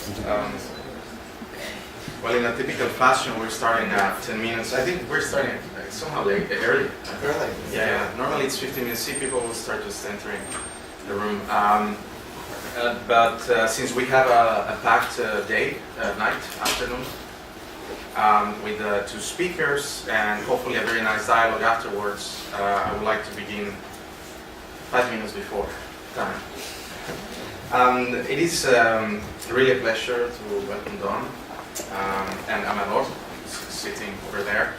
Um, well, in a typical fashion, we're starting at 10 minutes. I think we're starting somehow early. Early? Yeah. Normally it's 15 minutes. See, people will start just entering the room. But since we have a packed day, night, afternoon, with 2 speakers and hopefully a very nice dialogue afterwards, I would like to begin 5 minutes before time. It is really a pleasure to welcome Don and Amador, who's sitting over there.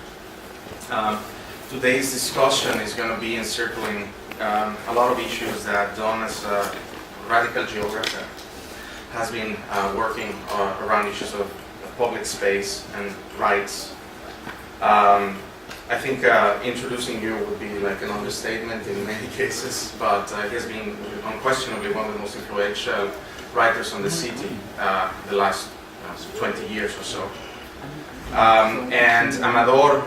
Today's discussion is going to be encircling a lot of issues that Don, as a radical geographer, has been working around issues of public space and rights. I think introducing you would be like an understatement in many cases, but he has been unquestionably one of the most influential writers on the city the last 20 years or so. And Amador,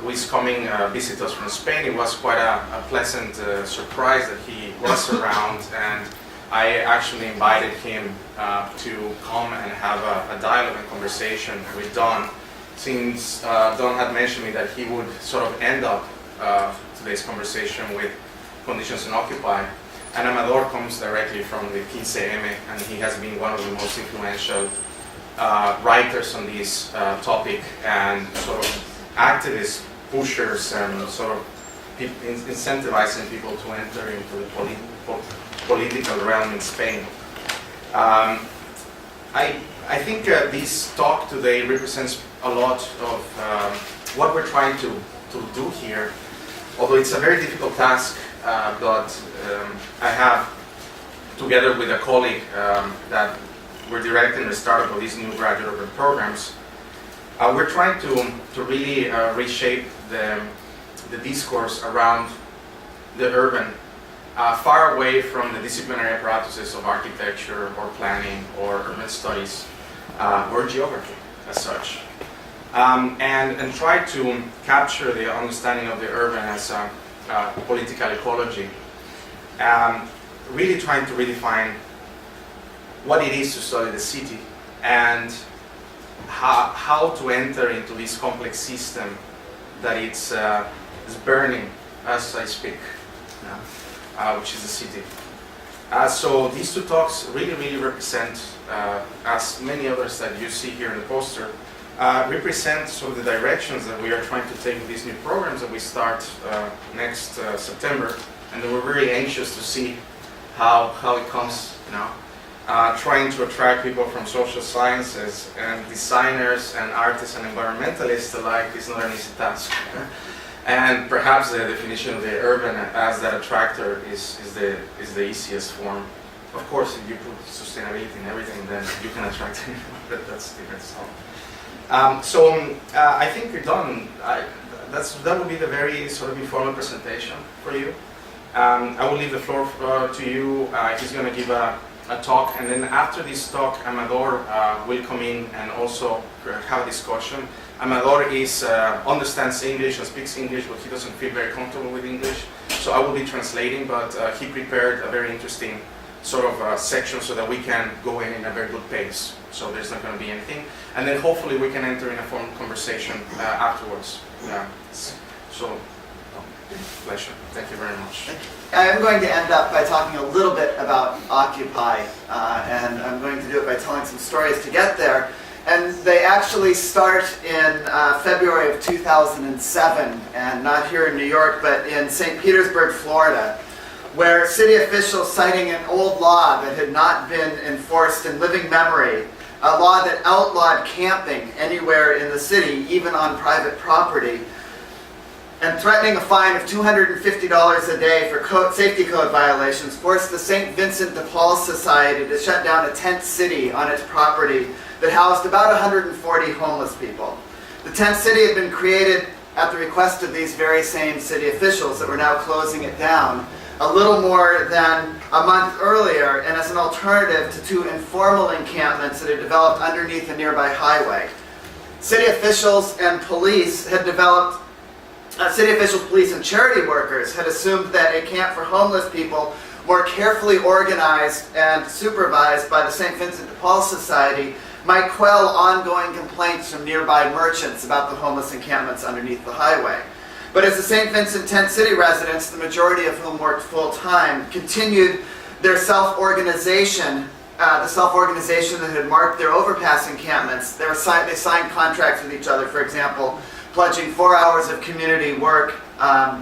who is coming visit us from Spain, it was quite a pleasant surprise that he was around, and I actually invited him to come and have a dialogue and conversation with Don, since Don had mentioned me that he would sort of end up today's conversation with conditions in Occupy. And Amador comes directly from the 15M, and he has been one of the most influential writers on this topic, and sort of activist pushers, and sort of incentivizing people to enter into the political realm in Spain. I think this talk today represents a lot of what we're trying to do here, although it's a very difficult task, but I have, together with a colleague that we're directing the startup of these new graduate programs, we're trying to really reshape the discourse around the urban, far away from the disciplinary apparatuses of architecture or planning or urban studies or geography as such, and try to capture the understanding of the urban as a political ecology, really trying to redefine what it is to study the city, and how to enter into this complex system that is burning as I speak, which is the city. So these 2 talks really represent, as many others that you see here in the poster, represent sort of the directions that we are trying to take with these new programs that we start next September, and we're very anxious to see how it comes, trying to attract people from social sciences and designers and artists and environmentalists alike is not an easy task. And perhaps the definition of the urban as that attractor is the easiest form. Of course, if you put sustainability in everything, then you can attract anyone, but that's different stuff. I think we're done. That will be the very sort of informal presentation for you. I will leave the floor to you. He's going to give a talk, and then after this talk, Amador will come in and also have a discussion. Amador understands English and speaks English, but he doesn't feel very comfortable with English. So I will be translating, but he prepared a very interesting sort of section so that we can go in a very good pace. So there's not going to be anything. And then hopefully we can enter in a formal conversation afterwards. So, pleasure. Thank you very much. I'm going to end up by talking a little bit about Occupy, and I'm going to do it by telling some stories to get there. And they actually start in February of 2007, and not here in New York, but in St. Petersburg, Florida, where city officials, citing an old law that had not been enforced in living memory, a law that outlawed camping anywhere in the city, even on private property, and threatening a fine of $250 a day for safety code violations, forced the St. Vincent de Paul Society to shut down a tent city on its property that housed about 140 homeless people. The tent city had been created at the request of these very same city officials that were now closing it down a little more than a month earlier, and as an alternative to 2 informal encampments that had developed underneath a nearby highway. City officials and police had city officials, police, and charity workers had assumed that a camp for homeless people more carefully organized and supervised by the St. Vincent de Paul Society, might quell ongoing complaints from nearby merchants about the homeless encampments underneath the highway. But as the St. Vincent Tent City residents, the majority of whom worked full-time, continued their self-organization, the self-organization that had marked their overpass encampments. They signed contracts with each other, for example, pledging 4 hours of community work,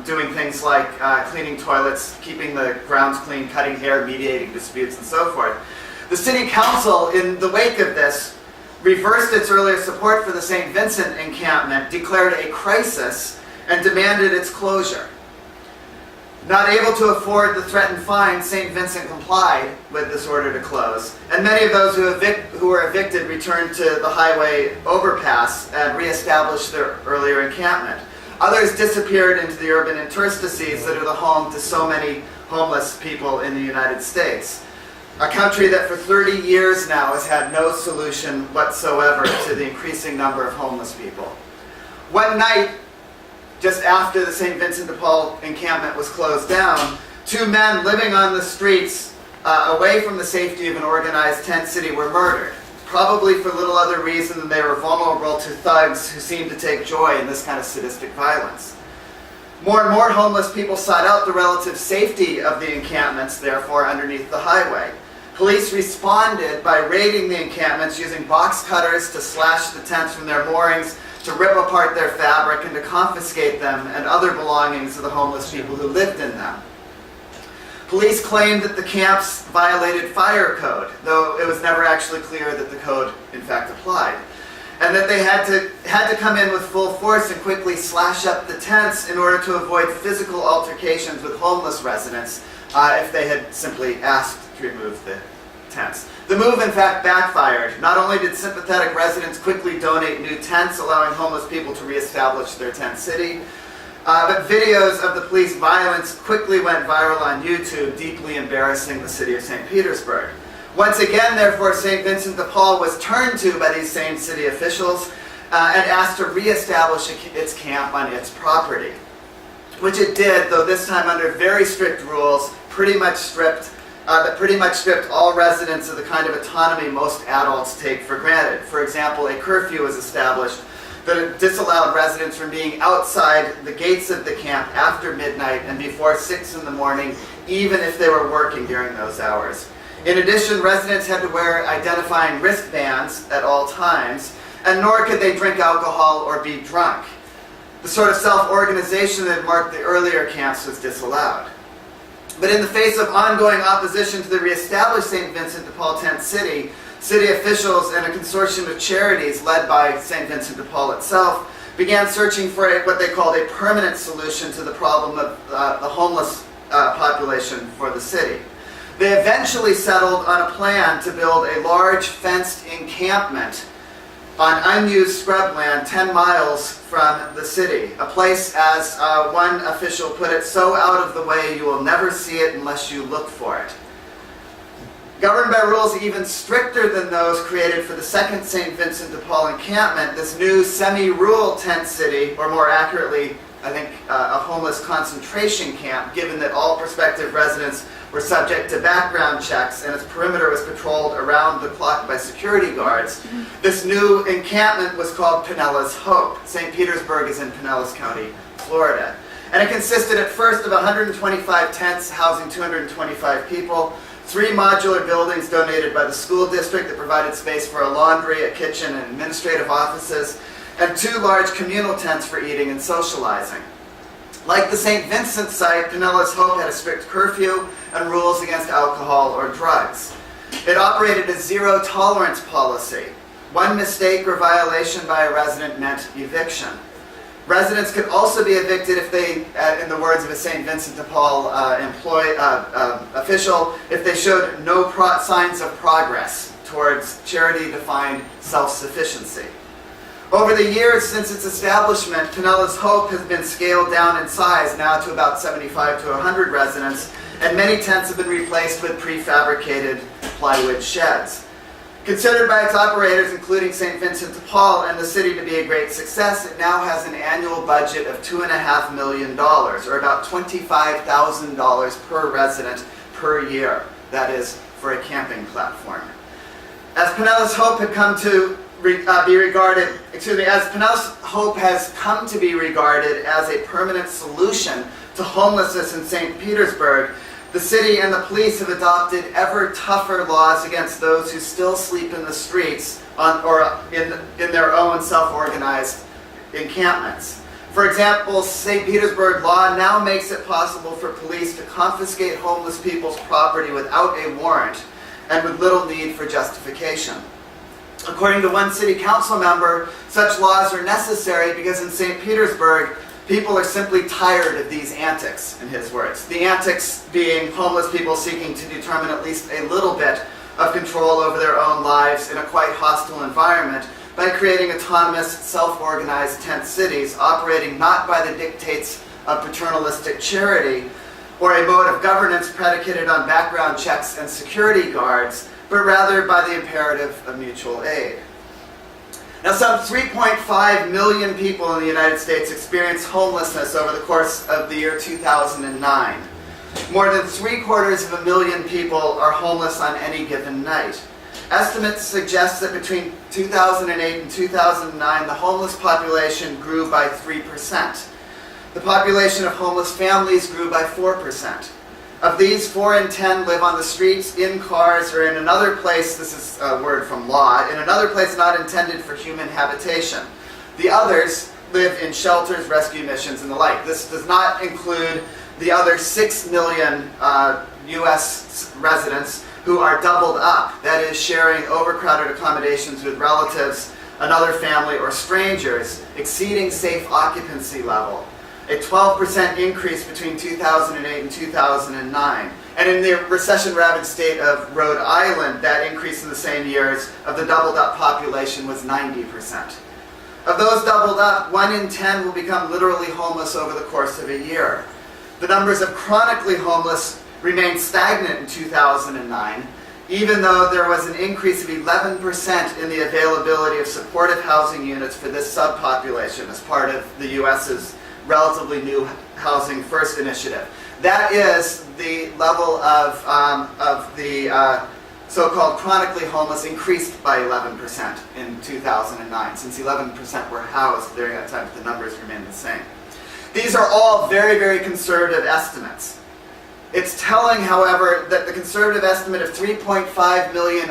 doing things like cleaning toilets, keeping the grounds clean, cutting hair, mediating disputes, and so forth. The City Council, in the wake of this, reversed its earlier support for the St. Vincent encampment, declared a crisis, and demanded its closure. Not able to afford the threatened fine, St. Vincent complied with this order to close, and many of those who were evicted returned to the highway overpass and reestablished their earlier encampment. Others disappeared into the urban interstices that are the home to so many homeless people in the United States. A country that for 30 years now has had no solution whatsoever to the increasing number of homeless people. One night, just after the St. Vincent de Paul encampment was closed down, two men living on the streets away from the safety of an organized tent city were murdered, probably for little other reason than they were vulnerable to thugs who seemed to take joy in this kind of sadistic violence. More and more homeless people sought out the relative safety of the encampments, therefore, underneath the highway. Police responded by raiding the encampments using box cutters to slash the tents from their moorings, to rip apart their fabric, and to confiscate them and other belongings of the homeless people who lived in them. Police claimed that the camps violated fire code, though it was never actually clear that the code in fact applied, and that they had to come in with full force and quickly slash up the tents in order to avoid physical altercations with homeless residents if they had simply asked to remove the tents. The move, in fact, backfired. Not only did sympathetic residents quickly donate new tents, allowing homeless people to reestablish their tent city, but videos of the police violence quickly went viral on YouTube, deeply embarrassing the city of St. Petersburg. Once again, therefore, St. Vincent de Paul was turned to by these same city officials and asked to reestablish its camp on its property, which it did, though this time under very strict rules, that pretty much stripped all residents of the kind of autonomy most adults take for granted. For example, a curfew was established that disallowed residents from being outside the gates of the camp after midnight and before 6 in the morning, even if they were working during those hours. In addition, residents had to wear identifying wristbands at all times, and nor could they drink alcohol or be drunk. The sort of self-organization that marked the earlier camps was disallowed. But in the face of ongoing opposition to the reestablished St. Vincent de Paul Tent City, city officials and a consortium of charities led by St. Vincent de Paul itself began searching for what they called a permanent solution to the problem of the homeless population for the city. They eventually settled on a plan to build a large fenced encampment on unused scrubland 10 miles from the city. A place, as one official put it, so out of the way you will never see it unless you look for it. Governed by rules even stricter than those created for the second St. Vincent de Paul encampment, this new semi-rural tent city, or more accurately, I think, a homeless concentration camp, given that all prospective residents were subject to background checks and its perimeter was patrolled around the clock by security guards. This new encampment was called Pinellas Hope. St. Petersburg is in Pinellas County, Florida. And it consisted at first of 125 tents housing 225 people, 3 modular buildings donated by the school district that provided space for a laundry, a kitchen, and administrative offices, and 2 large communal tents for eating and socializing. Like the St. Vincent site, Pinellas Hope had a strict curfew and rules against alcohol or drugs. It operated a zero-tolerance policy. One mistake or violation by a resident meant eviction. Residents could also be evicted if they, in the words of a St. Vincent de Paul official, if they showed no signs of progress towards charity-defined self-sufficiency. Over the years since its establishment, Pinellas Hope has been scaled down in size, now to about 75 to 100 residents, and many tents have been replaced with prefabricated plywood sheds. Considered by its operators, including St. Vincent de Paul and the city, to be a great success, it now has an annual budget of $2.5 million, or about $25,000 per resident per year. That is, for a camping platform. As Pinellas Hope had come to be regarded, as Pinellas Hope has come to be regarded as a permanent solution to homelessness in St. Petersburg, the city and the police have adopted ever tougher laws against those who still sleep in the streets or in their own self-organized encampments. For example, St. Petersburg law now makes it possible for police to confiscate homeless people's property without a warrant and with little need for justification. According to one city council member, such laws are necessary because in St. Petersburg, people are simply tired of these antics, in his words. The antics being homeless people seeking to determine at least a little bit of control over their own lives in a quite hostile environment by creating autonomous, self-organized tent cities operating not by the dictates of paternalistic charity or a mode of governance predicated on background checks and security guards, but rather by the imperative of mutual aid. Now, some 3.5 million people in the United States experienced homelessness over the course of the year 2009. More than 750,000 people are homeless on any given night. Estimates suggest that between 2008 and 2009, the homeless population grew by 3%. The population of homeless families grew by 4%. Of these, 4 in 10 live on the streets, in cars, or in another place, this is a word from law, in another place not intended for human habitation. The others live in shelters, rescue missions, and the like. This does not include the other 6 million U.S. residents who are doubled up, that is, sharing overcrowded accommodations with relatives, another family, or strangers, exceeding safe occupancy level. A 12% increase between 2008 and 2009. And in the recession-ravaged state of Rhode Island, that increase in the same years of the doubled-up population was 90%. Of those doubled up, 1 in 10 will become literally homeless over the course of a year. The numbers of chronically homeless remained stagnant in 2009, even though there was an increase of 11% in the availability of supportive housing units for this subpopulation as part of the U.S.'s relatively new Housing First initiative. That is, the level of the so-called chronically homeless increased by 11% in 2009. Since 11% were housed during that time, the numbers remain the same. These are all very, very conservative estimates. It's telling, however, that the conservative estimate of 3.5 million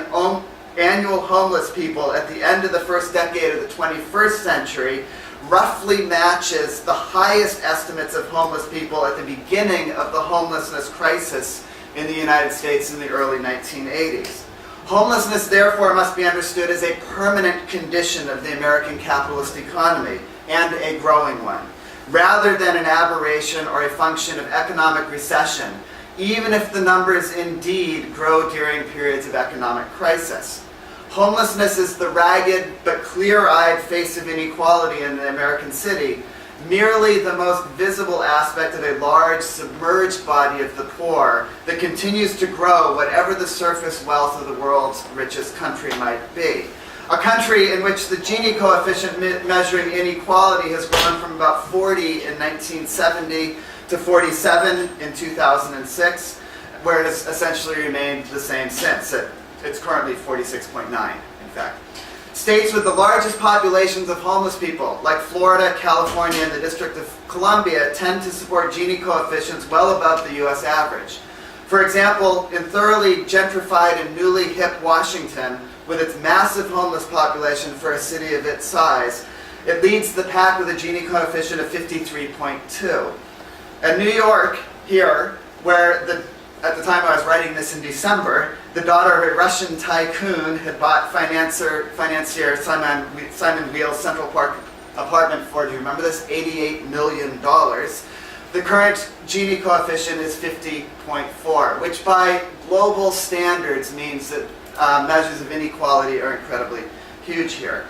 annual homeless people at the end of the first decade of the 21st century roughly matches the highest estimates of homeless people at the beginning of the homelessness crisis in the United States in the early 1980s. Homelessness, therefore, must be understood as a permanent condition of the American capitalist economy, and a growing one, rather than an aberration or a function of economic recession, even if the numbers indeed grow during periods of economic crisis. Homelessness is the ragged but clear-eyed face of inequality in the American city, merely the most visible aspect of a large, submerged body of the poor that continues to grow whatever the surface wealth of the world's richest country might be. A country in which the Gini coefficient measuring inequality has grown from about 40 in 1970 to 47 in 2006, where it has essentially remained the same since. It's currently 46.9, in fact. States with the largest populations of homeless people, like Florida, California, and the District of Columbia, tend to support Gini coefficients well above the U.S. average. For example, in thoroughly gentrified and newly hip Washington, with its massive homeless population for a city of its size, it leads the pack with a Gini coefficient of 53.2. And New York, here, where at the time I was writing this in December, the daughter of a Russian tycoon had bought financier Simon Weil's Central Park apartment for, do you remember this, $88 million. The current Gini coefficient is 50.4, which by global standards means that measures of inequality are incredibly huge here.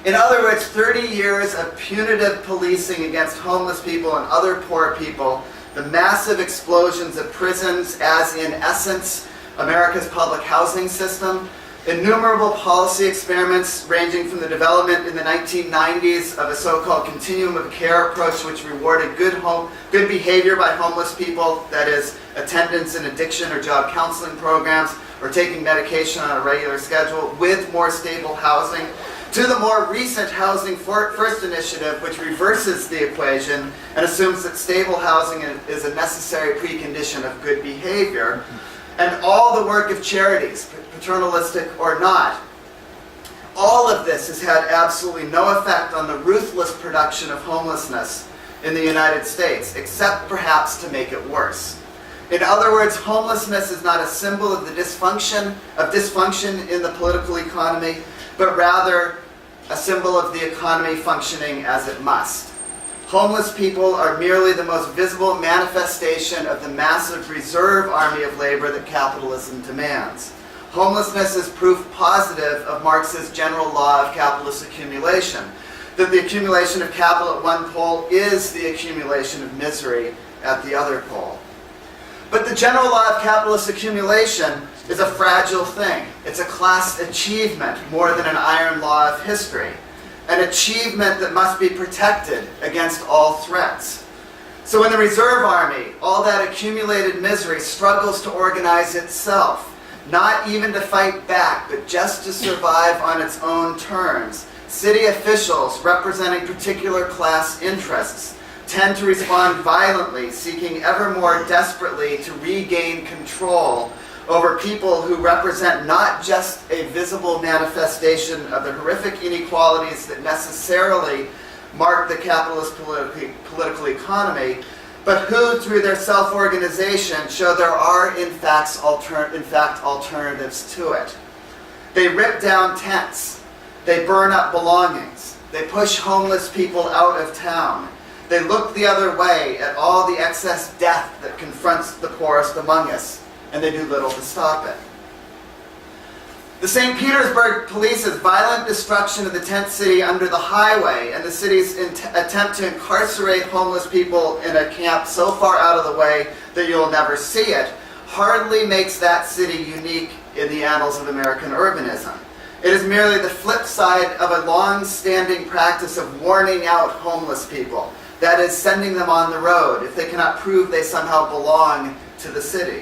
In other words, 30 years of punitive policing against homeless people and other poor people, the massive explosions of prisons as, in essence, America's public housing system, innumerable policy experiments ranging from the development in the 1990s of a so-called continuum of care approach which rewarded good behavior by homeless people, that is, attendance in addiction or job counseling programs, or taking medication on a regular schedule with more stable housing, to the more recent Housing First initiative, which reverses the equation and assumes that stable housing is a necessary precondition of good behavior, and all the work of charities, paternalistic or not. All of this has had absolutely no effect on the ruthless production of homelessness in the United States, except perhaps to make it worse. In other words, homelessness is not a symbol of the dysfunction in the political economy, but rather a symbol of the economy functioning as it must. Homeless people are merely the most visible manifestation of the massive reserve army of labor that capitalism demands. Homelessness is proof positive of Marx's general law of capitalist accumulation, that the accumulation of capital at one pole is the accumulation of misery at the other pole. But the general law of capitalist accumulation is a fragile thing. It's a class achievement more than an iron law of history, an achievement that must be protected against all threats. So in the reserve army, all that accumulated misery struggles to organize itself, not even to fight back, but just to survive on its own terms. City officials representing particular class interests tend to respond violently, seeking ever more desperately to regain control over people who represent not just a visible manifestation of the horrific inequalities that necessarily mark the capitalist political economy, but who, through their self-organization, show there are in fact alternatives to it. They rip down tents. They burn up belongings. They push homeless people out of town. They look the other way at all the excess death that confronts the poorest among us, and they do little to stop it. The St. Petersburg police's violent destruction of the tent city under the highway and the city's attempt to incarcerate homeless people in a camp so far out of the way that you'll never see it hardly makes that city unique in the annals of American urbanism. It is merely the flip side of a long-standing practice of warning out homeless people. That is, sending them on the road if they cannot prove they somehow belong to the city.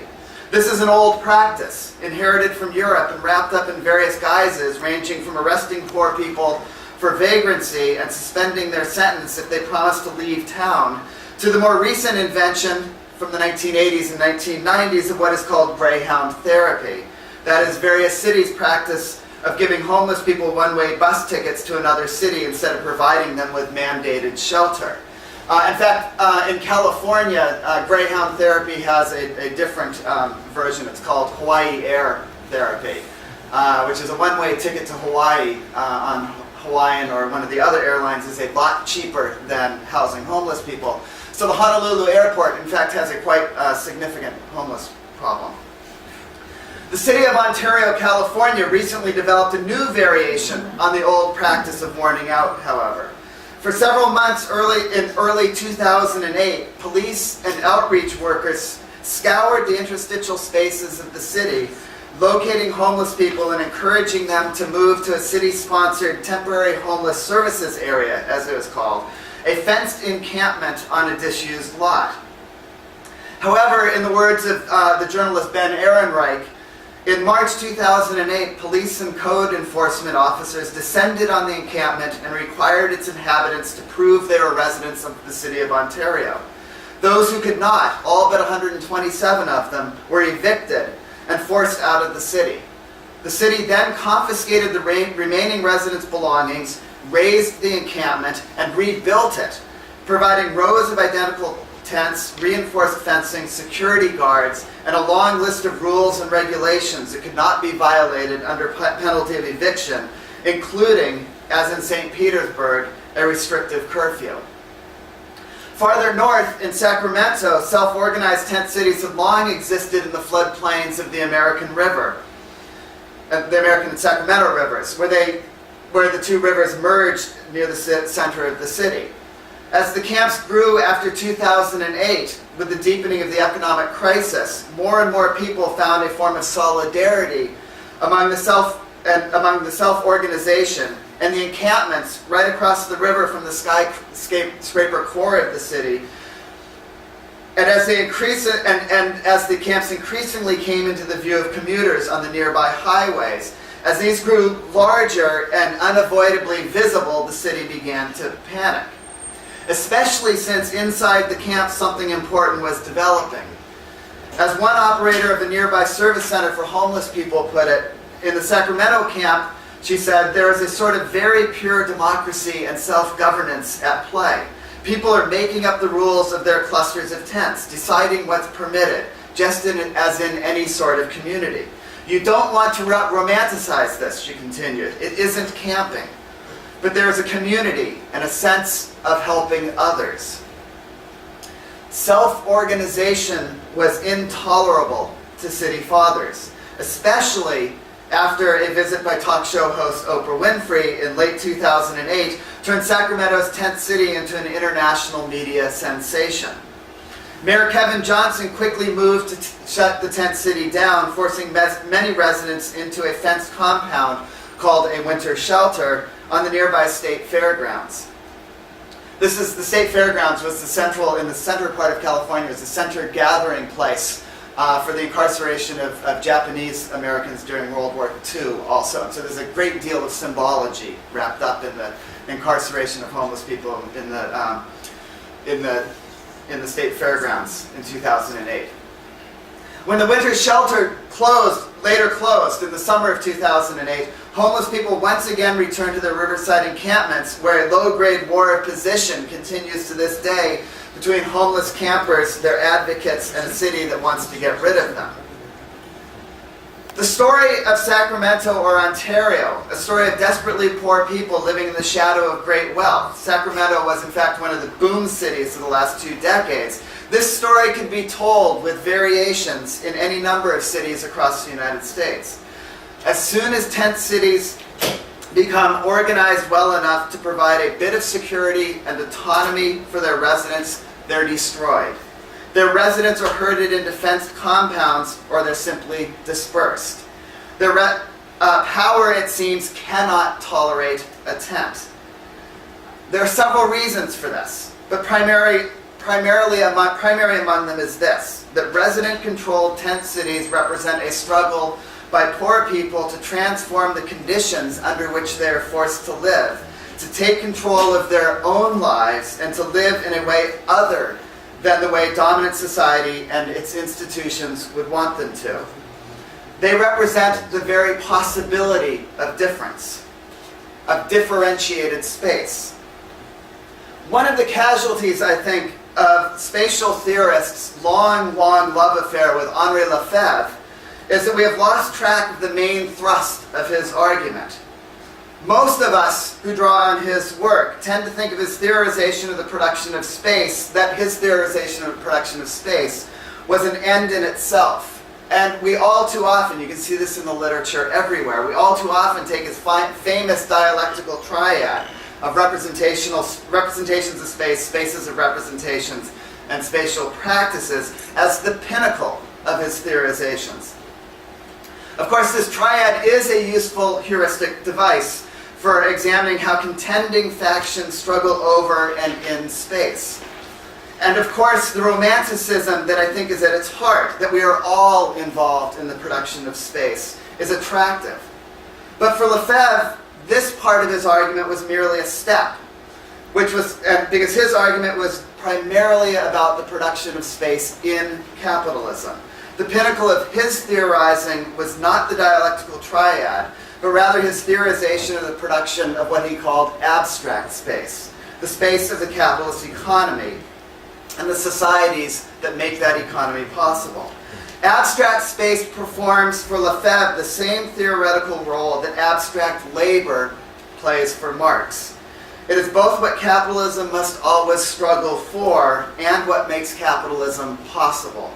This is an old practice, inherited from Europe and wrapped up in various guises, ranging from arresting poor people for vagrancy and suspending their sentence if they promise to leave town, to the more recent invention from the 1980s and 1990s of what is called greyhound therapy. That is, various cities' practice of giving homeless people one-way bus tickets to another city instead of providing them with mandated shelter. In fact, in California, greyhound therapy has a different version. It's called Hawaii Air Therapy, which is a one-way ticket to Hawaii on Hawaiian or one of the other airlines is a lot cheaper than housing homeless people. So the Honolulu airport, in fact, has a quite significant homeless problem. The city of Ontario, California recently developed a new variation on the old practice of warning out, however. For several months in early 2008, police and outreach workers scoured the interstitial spaces of the city, locating homeless people and encouraging them to move to a city-sponsored temporary homeless services area, as it was called, a fenced encampment on a disused lot. However, in the words of the journalist Ben Ehrenreich, in March 2008, police and code enforcement officers descended on the encampment and required its inhabitants to prove they were residents of the city of Ontario. Those who could not, all but 127 of them, were evicted and forced out of the city. The city then confiscated the remaining residents' belongings, razed the encampment, and rebuilt it, providing rows of identical tents, reinforced fencing, security guards, and a long list of rules and regulations that could not be violated under penalty of eviction, including, as in St. Petersburg, a restrictive curfew. Farther north, in Sacramento, self-organized tent cities have long existed in the floodplains of the American River, the American and Sacramento rivers, where the two rivers merged near the center of the city. As the camps grew after 2008, with the deepening of the economic crisis, more and more people found a form of solidarity among the self-organization, and the encampments right across the river from the skyscraper core of the city And as as the camps increasingly came into the view of commuters on the nearby highways, as these grew larger and unavoidably visible, the city began to panic. Especially since inside the camp something important was developing. As one operator of a nearby service center for homeless people put it, in the Sacramento camp, she said, there is a sort of very pure democracy and self-governance at play. People are making up the rules of their clusters of tents, deciding what's permitted, just as in any sort of community. You don't want to romanticize this, she continued. It isn't camping. But there is a community and a sense of helping others. Self-organization was intolerable to city fathers, especially after a visit by talk show host Oprah Winfrey in late 2008 turned Sacramento's tent city into an international media sensation. Mayor Kevin Johnson quickly moved to shut the tent city down, forcing many residents into a fenced compound called a winter shelter on the nearby state fairgrounds. The state fairgrounds was in the center part of California, was the center gathering place for the incarceration of Japanese Americans during World War II also. So there's a great deal of symbology wrapped up in the incarceration of homeless people in the state fairgrounds in 2008. When the winter shelter later closed in the summer of 2008, homeless people once again returned to their riverside encampments, where a low-grade war of position continues to this day between homeless campers, their advocates, and a city that wants to get rid of them. The story of Sacramento or Ontario, a story of desperately poor people living in the shadow of great wealth. Sacramento was in fact one of the boom cities of the last 2 decades. This story can be told with variations in any number of cities across the United States. As soon as tent cities become organized well enough to provide a bit of security and autonomy for their residents, they're destroyed. Their residents are herded into fenced compounds, or they're simply dispersed. Their power, it seems, cannot tolerate a tent. There are several reasons for this, but primary among them is this, that resident-controlled tent cities represent a struggle by poor people to transform the conditions under which they are forced to live, to take control of their own lives, and to live in a way other than the way dominant society and its institutions would want them to. They represent the very possibility of difference, of differentiated space. One of the casualties, I think, of spatial theorists' long love affair with Henri Lefebvre is that we have lost track of the main thrust of his argument. Most of us who draw on his work tend to think of his theorization of the production of space, that his theorization of the production of space was an end in itself. And we all too often, you can see this in the literature everywhere, we all too often take his famous dialectical triad of representations of space, spaces of representations, and spatial practices as the pinnacle of his theorizations. Of course, this triad is a useful heuristic device for examining how contending factions struggle over and in space. And of course, the romanticism that I think is at its heart, that we are all involved in the production of space, is attractive. But for Lefebvre, this part of his argument was merely a step, because his argument was primarily about the production of space in capitalism. The pinnacle of his theorizing was not the dialectical triad, but rather his theorization of the production of what he called abstract space, the space of the capitalist economy, and the societies that make that economy possible. Abstract space performs for Lefebvre the same theoretical role that abstract labor plays for Marx. It is both what capitalism must always struggle for and what makes capitalism possible.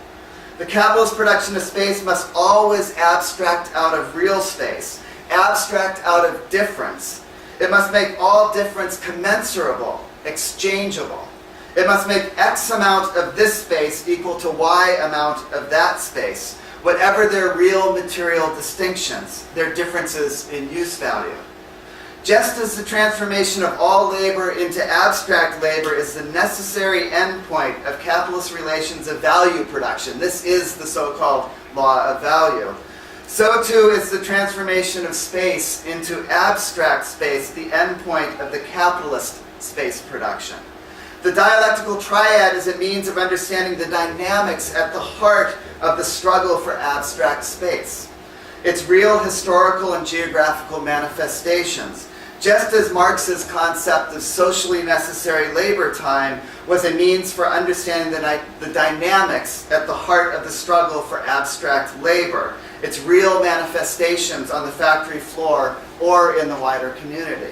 The capitalist production of space must always abstract out of real space, abstract out of difference. It must make all difference commensurable, exchangeable. It must make X amount of this space equal to Y amount of that space, whatever their real material distinctions, their differences in use value. Just as the transformation of all labor into abstract labor is the necessary endpoint of capitalist relations of value production, this is the so-called law of value, so too is the transformation of space into abstract space the endpoint of the capitalist space production. The dialectical triad is a means of understanding the dynamics at the heart of the struggle for abstract space, its real historical and geographical manifestations, just as Marx's concept of socially necessary labor time was a means for understanding the dynamics at the heart of the struggle for abstract labor, its real manifestations on the factory floor or in the wider community.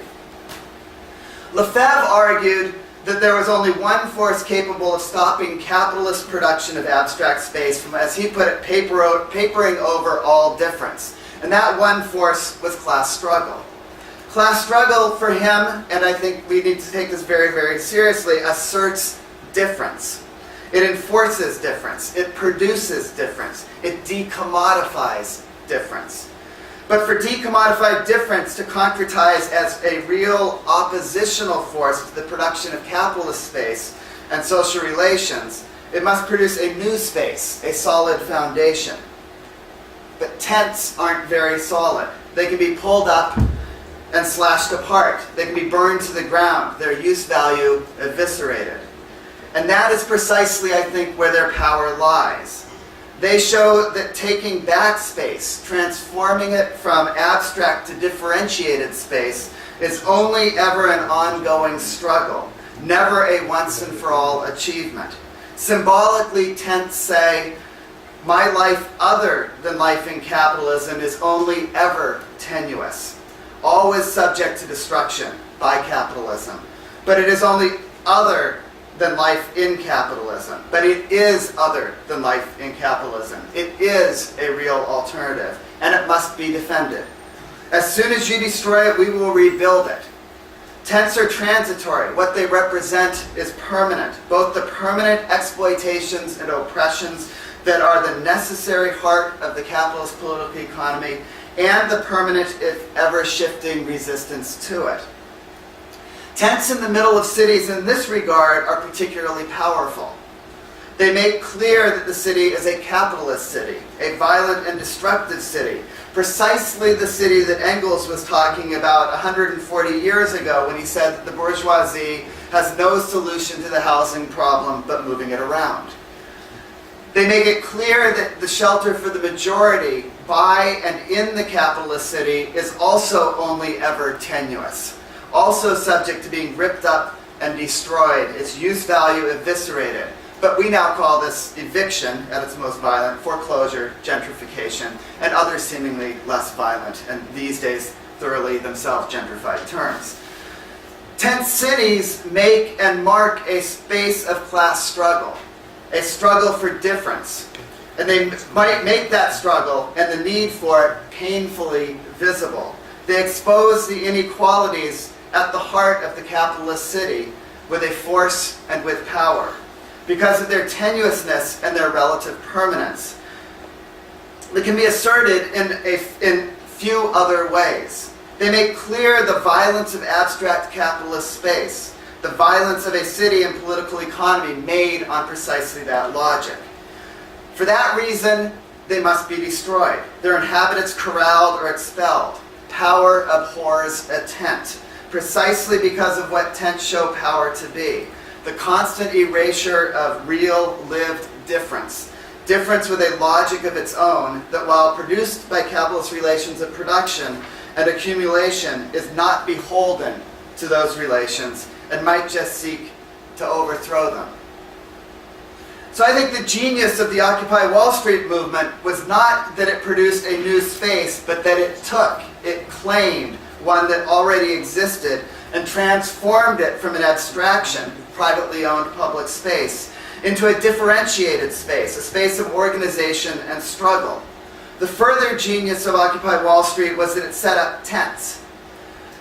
Lefebvre argued that there was only one force capable of stopping capitalist production of abstract space from, as he put it, papering over all difference. And that one force was class struggle. Class struggle for him, and I think we need to take this very, very seriously, asserts difference. It enforces difference. It produces difference. It decommodifies difference. But for decommodified difference to concretize as a real oppositional force to the production of capitalist space and social relations, it must produce a new space, a solid foundation. But tents aren't very solid. They can be pulled up and slashed apart. They can be burned to the ground, their use value eviscerated. And that is precisely, I think, where their power lies. They show that taking back space, transforming it from abstract to differentiated space, is only ever an ongoing struggle, never a once and for all achievement. Symbolically, tents say, my life other than life in capitalism is only ever tenuous, always subject to destruction by capitalism. But it is only other than life in capitalism. But it is other than life in capitalism. It is a real alternative, and it must be defended. As soon as you destroy it, we will rebuild it. Tents are transitory. What they represent is permanent, both the permanent exploitations and oppressions that are the necessary heart of the capitalist political economy, and the permanent, if ever shifting, resistance to it. Tents in the middle of cities in this regard are particularly powerful. They make clear that the city is a capitalist city, a violent and destructive city, precisely the city that Engels was talking about 140 years ago when he said that the bourgeoisie has no solution to the housing problem but moving it around. They make it clear that the shelter for the majority by and in the capitalist city is also only ever tenuous, also subject to being ripped up and destroyed, its use value eviscerated. But we now call this eviction at its most violent, foreclosure, gentrification, and other seemingly less violent, and these days thoroughly themselves gentrified terms. Tent cities make and mark a space of class struggle, a struggle for difference. And they might make that struggle and the need for it painfully visible. They expose the inequalities at the heart of the capitalist city with a force and with power, because of their tenuousness and their relative permanence. They can be asserted in few other ways. They make clear the violence of abstract capitalist space, the violence of a city and political economy made on precisely that logic. For that reason, they must be destroyed, their inhabitants corralled or expelled. Power abhors a tent, precisely because of what tents show power to be. The constant erasure of real lived difference. Difference with a logic of its own that, while produced by capitalist relations of production and accumulation, is not beholden to those relations and might just seek to overthrow them. So I think the genius of the Occupy Wall Street movement was not that it produced a new space, but that it claimed one that already existed and transformed it from an abstraction, privately owned public space, into a differentiated space, a space of organization and struggle. The further genius of Occupy Wall Street was that it set up tents.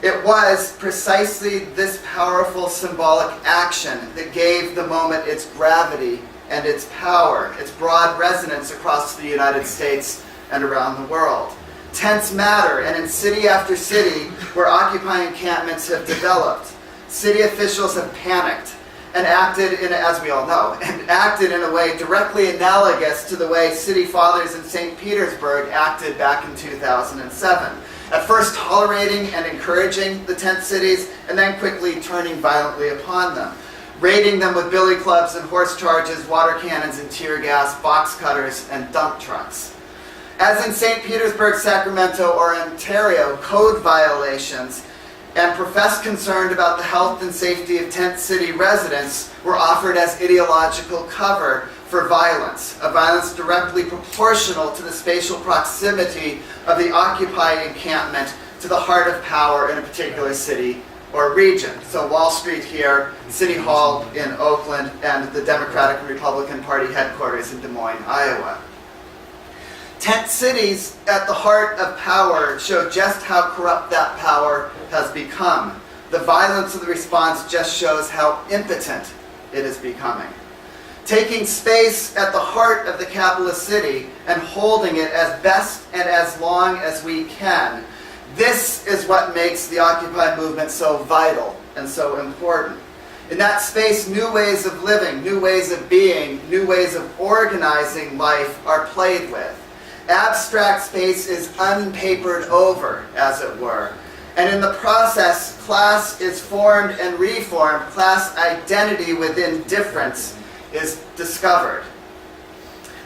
It was precisely this powerful symbolic action that gave the moment its gravity and its power, its broad resonance across the United States and around the world. Tents matter, and in city after city where Occupy encampments have developed, city officials have panicked and acted in, as we all know, and acted in a way directly analogous to the way city fathers in St. Petersburg acted back in 2007. At first tolerating and encouraging the tent cities, and then quickly turning violently upon them, raiding them with billy clubs and horse charges, water cannons and tear gas, box cutters and dump trucks. As in St. Petersburg, Sacramento, or Ontario, code violations and professed concern about the health and safety of tent city residents were offered as ideological cover for violence, a violence directly proportional to the spatial proximity of the occupied encampment to the heart of power in a particular city or region. So Wall Street here, City Hall in Oakland, and the Democratic and Republican Party headquarters in Des Moines, Iowa. Tent cities at the heart of power show just how corrupt that power has become. The violence of the response just shows how impotent it is becoming. Taking space at the heart of the capitalist city and holding it as best and as long as we can, this is what makes the Occupy movement so vital and so important. In that space, new ways of living, new ways of being, new ways of organizing life are played with. Abstract space is unpapered over, as it were. And in the process, class is formed and reformed. Class identity within difference is discovered.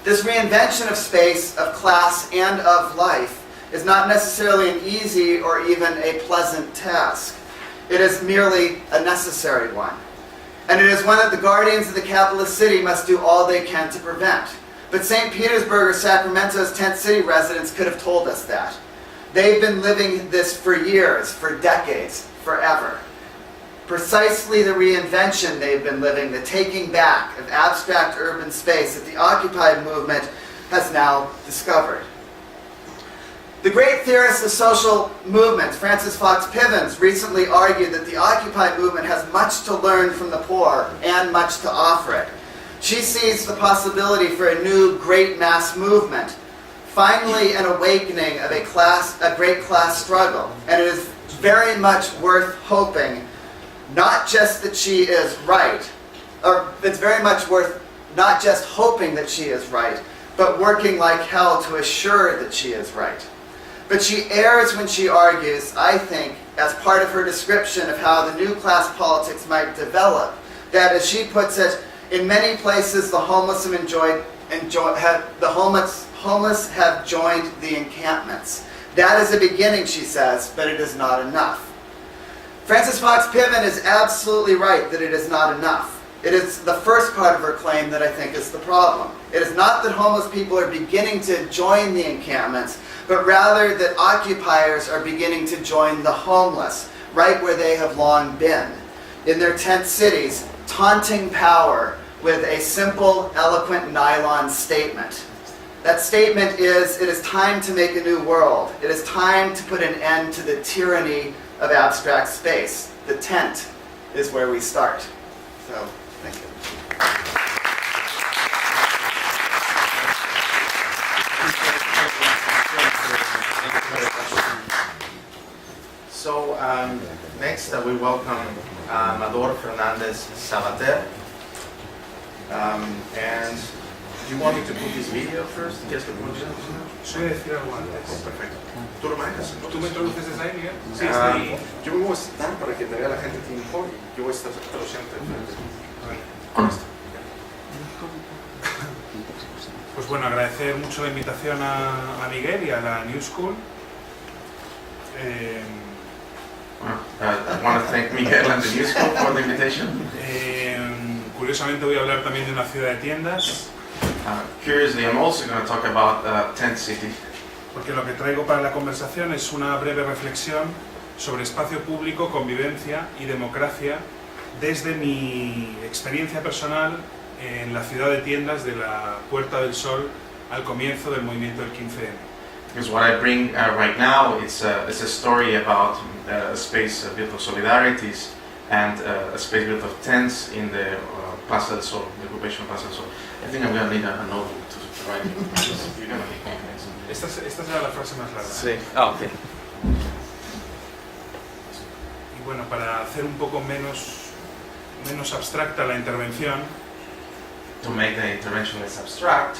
This reinvention of space, of class, and of life is not necessarily an easy or even a pleasant task. It is merely a necessary one. And it is one that the guardians of the capitalist city must do all they can to prevent. But St. Petersburg or Sacramento's tent city residents could have told us that. They've been living this for years, for decades, forever. Precisely the reinvention they've been living, the taking back of abstract urban space that the Occupy movement has now discovered. The great theorist of social movements, Frances Fox Pivens, recently argued that the Occupy movement has much to learn from the poor and much to offer it. She sees the possibility for a new great mass movement, finally an awakening of a great class struggle. And it is very much worth hoping, not just that she is right, or it's very much worth not just hoping that she is right, but working like hell to assure that she is right. But she errs when she argues, I think, as part of her description of how the new class politics might develop, that, as she puts it, in many places the homeless have joined the encampments. That is a beginning, she says, but it is not enough. Frances Fox Piven is absolutely right that it is not enough. It is the first part of her claim that I think is the problem. It is not that homeless people are beginning to join the encampments, but rather that occupiers are beginning to join the homeless, right where they have long been, in their tent cities, taunting power with a simple, eloquent nylon statement. That statement is, it is time to make a new world. It is time to put an end to the tyranny of abstract space. The tent is where we start. So, thank you. So next we welcome Amador Fernandez Sabater. And do you want me to put this video first? ¿Quieres que ponga? Sí, decir algo antes. Perfecto. ¿Tú lo manejas? ¿Tú me introduces desde ahí, Miguel? Sí, está ahí. Yo me voy a sentar para que te vea la gente a ti mejor. Yo voy a estar traduciendo enfrente. Con esto. Pues bueno, agradecer mucho la invitación a Miguel y a la New School. I want to thank Miguel and the New School for the invitation. Curiosamente voy a hablar también de una ciudad de tiendas. Curiously, I'm also going to talk about Tent City. Porque lo que traigo para la conversación es una breve reflexión sobre espacio público, convivencia y democracia desde mi experiencia personal en la ciudad de tiendas de la Puerta del Sol al comienzo del movimiento del 15M. Because what I bring right now is a story about a space built of solidarities and a space built of tents in the Plaza del Sol, the occupation Plaza del Sol. I think I'm going to need a notebook to Right. You're gonna be convinced. Esta será la frase más larga. Sí. Ah, ok. Y bueno, para hacer un poco menos abstracta la intervención, To make the intervention less abstract,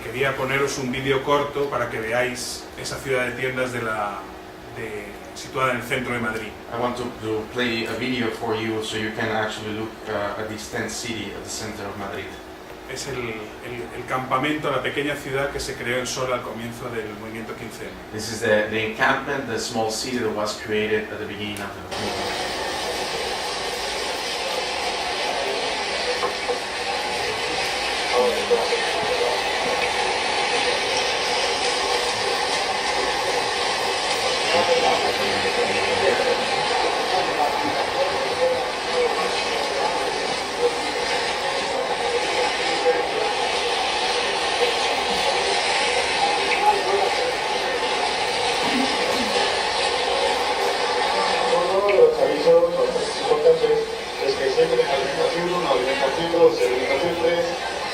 quería poneros un vídeo corto para que veáis esa ciudad de tiendas situada en el centro de Madrid. I want to play a video for you so you can actually look at this tent city at the center of Madrid. Es el campamento, la pequeña ciudad que se creó en Sol al comienzo del movimiento 15M. This is the encampment, the small city that was created at the beginning of the movement.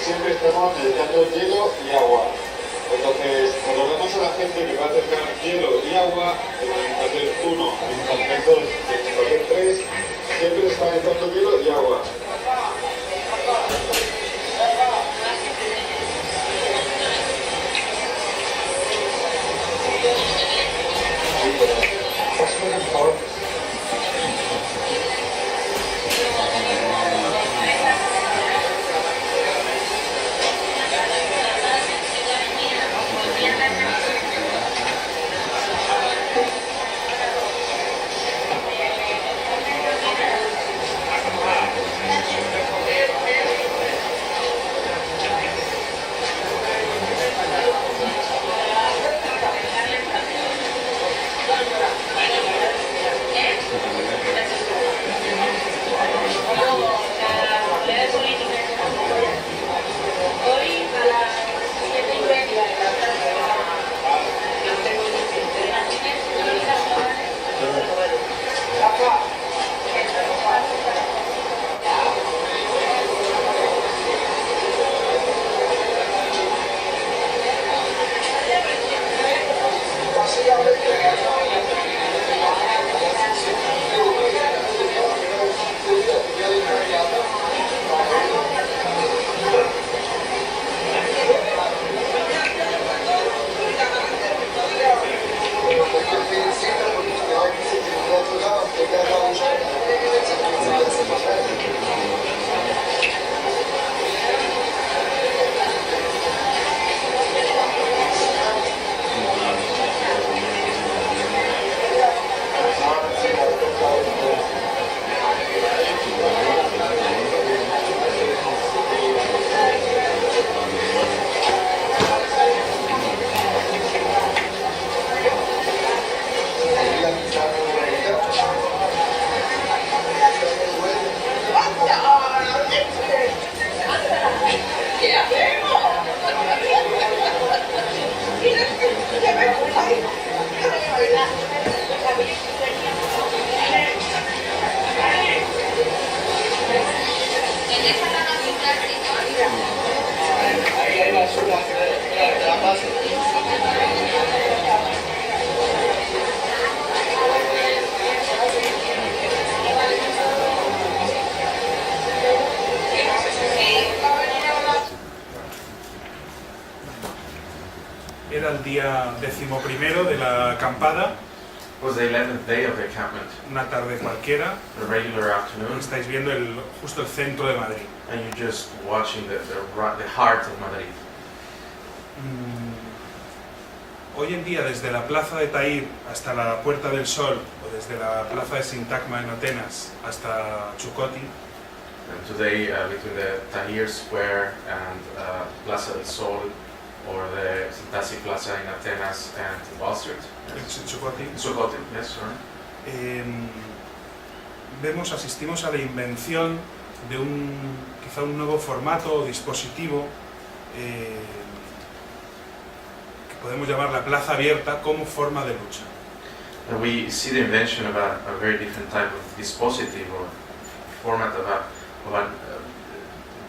Siempre estamos necesitando hielo y agua. Entonces, por lo menos a la gente que va a acercar hielo y agua, en la habitación 1, en la habitación 2, en la habitación 3, siempre está necesitando hielo y agua. Por favor. Era el día 11º de la acampada, It was the 11th day of the encampment, una tarde cualquiera, a regular afternoon, estáis viendo justo el centro de Madrid. and you're just watching the heart of Madrid. Hoy en día, desde la plaza de Tahir hasta la Puerta del Sol, o desde la plaza de Sintagma en Atenas hasta Chukoty, And today, between the Tahrir Square and Plaza del Sol, or the Sintasi Plaza in Atenas and Wall Street. Chukoty, Zuccotti, yes, sorry. asistimos a la invención de quizá un nuevo formato o dispositivo que podemos llamar la plaza abierta como forma de lucha. And we see the invention of a very different type of dispositive or format of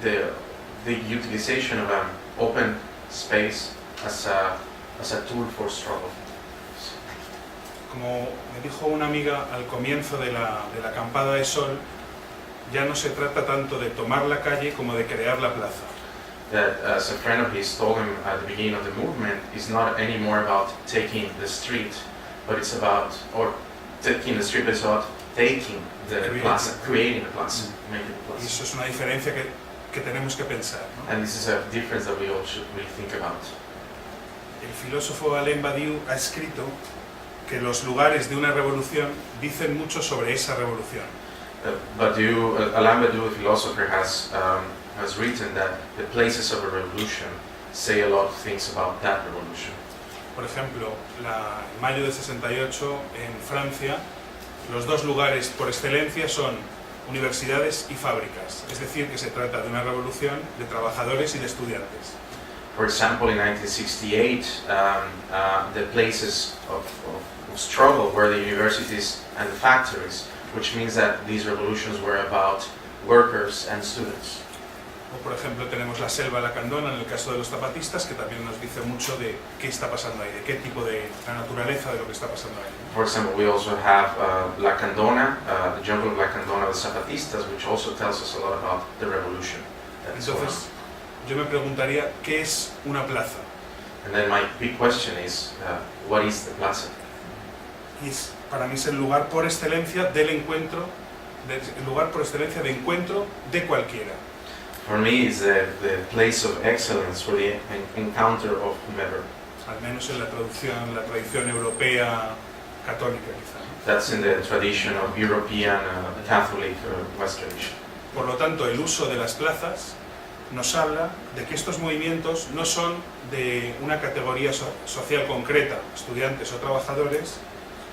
the utilization of an open space as a tool for struggle. Como me dijo una amiga al comienzo de la acampada de sol, ya no se trata tanto de tomar la calle como de crear la plaza. That, as a friend of his told him at the beginning of the movement, is not anymore about taking the street, but it's about, or taking the street, but it's about taking the plaza, creating the plaza, making the Y plaza. eso es una diferencia que tenemos que pensar, ¿no? And this is a difference that we all should really think about. El filósofo Alain Badiou ha escrito que los lugares de una revolución dicen mucho sobre esa revolución. Alain Badiou, the philosopher, has written that the places of a revolution say a lot of things about that revolution. Por ejemplo, en mayo del 68 en Francia, los dos lugares por excelencia son universidades y fábricas, es decir, que se trata de una revolución de trabajadores y de estudiantes. For example, in 1968, the places of struggle were the universities and the factories, which means that these revolutions were about workers and students. O por ejemplo tenemos la selva lacandona en el caso de los zapatistas, que también nos dice mucho de qué está pasando ahí, de qué tipo de la naturaleza de lo que está pasando ahí. For example, we also have Lacandona, the jungle of Lacandona, the Zapatistas, which also tells us a lot about the revolution. Entonces, yo me preguntaría, ¿qué es una plaza? And then my big question is, what is the plaza? Y para mí es el lugar por excelencia del encuentro, el lugar por excelencia de encuentro de cualquiera. For me, it's the place of excellence for the encounter of whomever. Al menos en la tradición europea católica, quizá. That's in the tradition of European Catholic West tradition. Por lo tanto, el uso de las plazas nos habla de que estos movimientos no son de una categoría social concreta, estudiantes o trabajadores,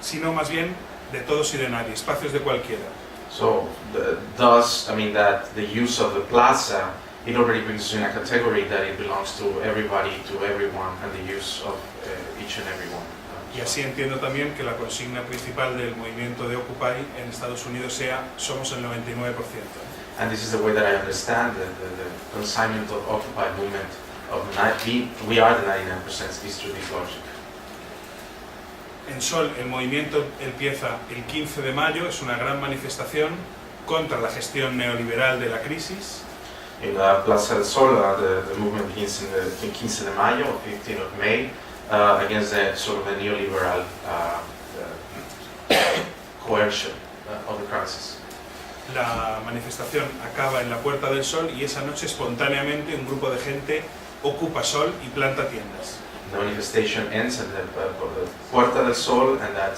sino más bien de todos y de nadie, espacios de cualquiera. So, thus, I mean that the use of the plaza, it already brings us in a category that it belongs to everybody, to everyone, and the use of each and every one. Y así entiendo también que la consigna principal del movimiento de Occupy en Estados Unidos sea somos el 99%. And this is the way that I understand the consignment of Occupy movement of we are the 99% is through this logic. En Sol, el movimiento empieza el 15 de mayo, es una gran manifestación contra la gestión neoliberal de la crisis. In Plaza del Sol, the movement begins in the 15 de mayo, 15 of May, against the sort of the neoliberal coercion of the crisis. La manifestación acaba en la Puerta del Sol y esa noche espontáneamente un grupo de gente ocupa Sol y planta tiendas. The manifestation ends at the Puerta del Sol, and that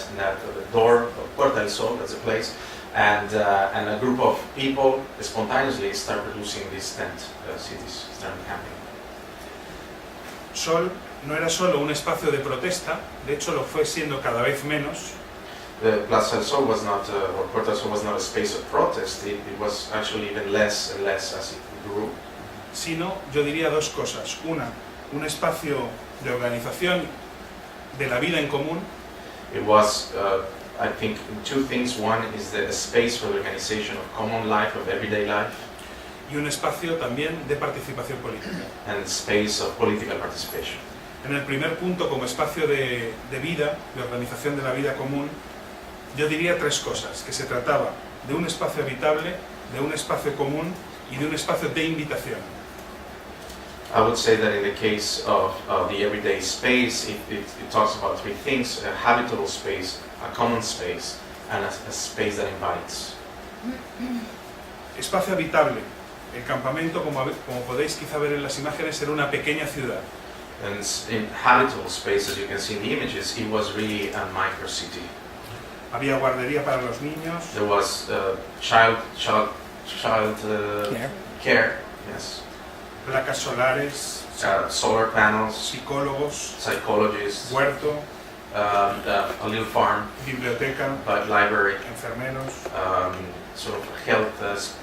the door of Puerta del Sol, that's a place, and a group of people spontaneously start producing these tent cities, start camping. Sol no era solo un espacio de protesta, de hecho lo fue siendo cada vez menos. The Plaza del Sol was not, or Puerta del Sol was not a space of protest. It was actually even less and less as it grew. Sino, yo diría dos cosas. Una, un espacio de organización de la vida en común. It was, I think, two things. One is the space for the organization of common life, of everyday life. Y un espacio también de participación política. And space of political participation. En el primer punto, como espacio de vida, de organización de la vida común, yo diría tres cosas, que se trataba de un espacio habitable, de un espacio común y de un espacio de invitación. I would say that in the case of the everyday space, it talks about three things: a habitable space, a common space, and a space that invites. Espacio habitable. El campamento, como podéis quizá ver en las imágenes, era una pequeña ciudad. And in habitable space, as you can see in the images, it was really a micro city. Había guardería para los niños. There was child care, yes. Placas solares, Solar panels, psicólogos, psychologists, huerto, a little farm, biblioteca, library, enfermeros. sort of health,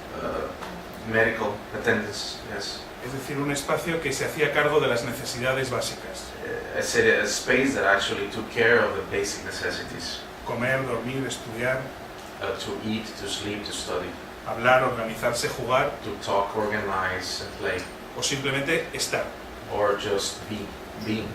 medical attendants, yes. Es decir, un espacio que se hacía cargo de las necesidades básicas. I said a space that actually took care of the basic necessities. Comer, dormir, estudiar, To eat, to sleep, to study, hablar, organizarse, jugar to talk, organize, and play, o simplemente estar. or just being.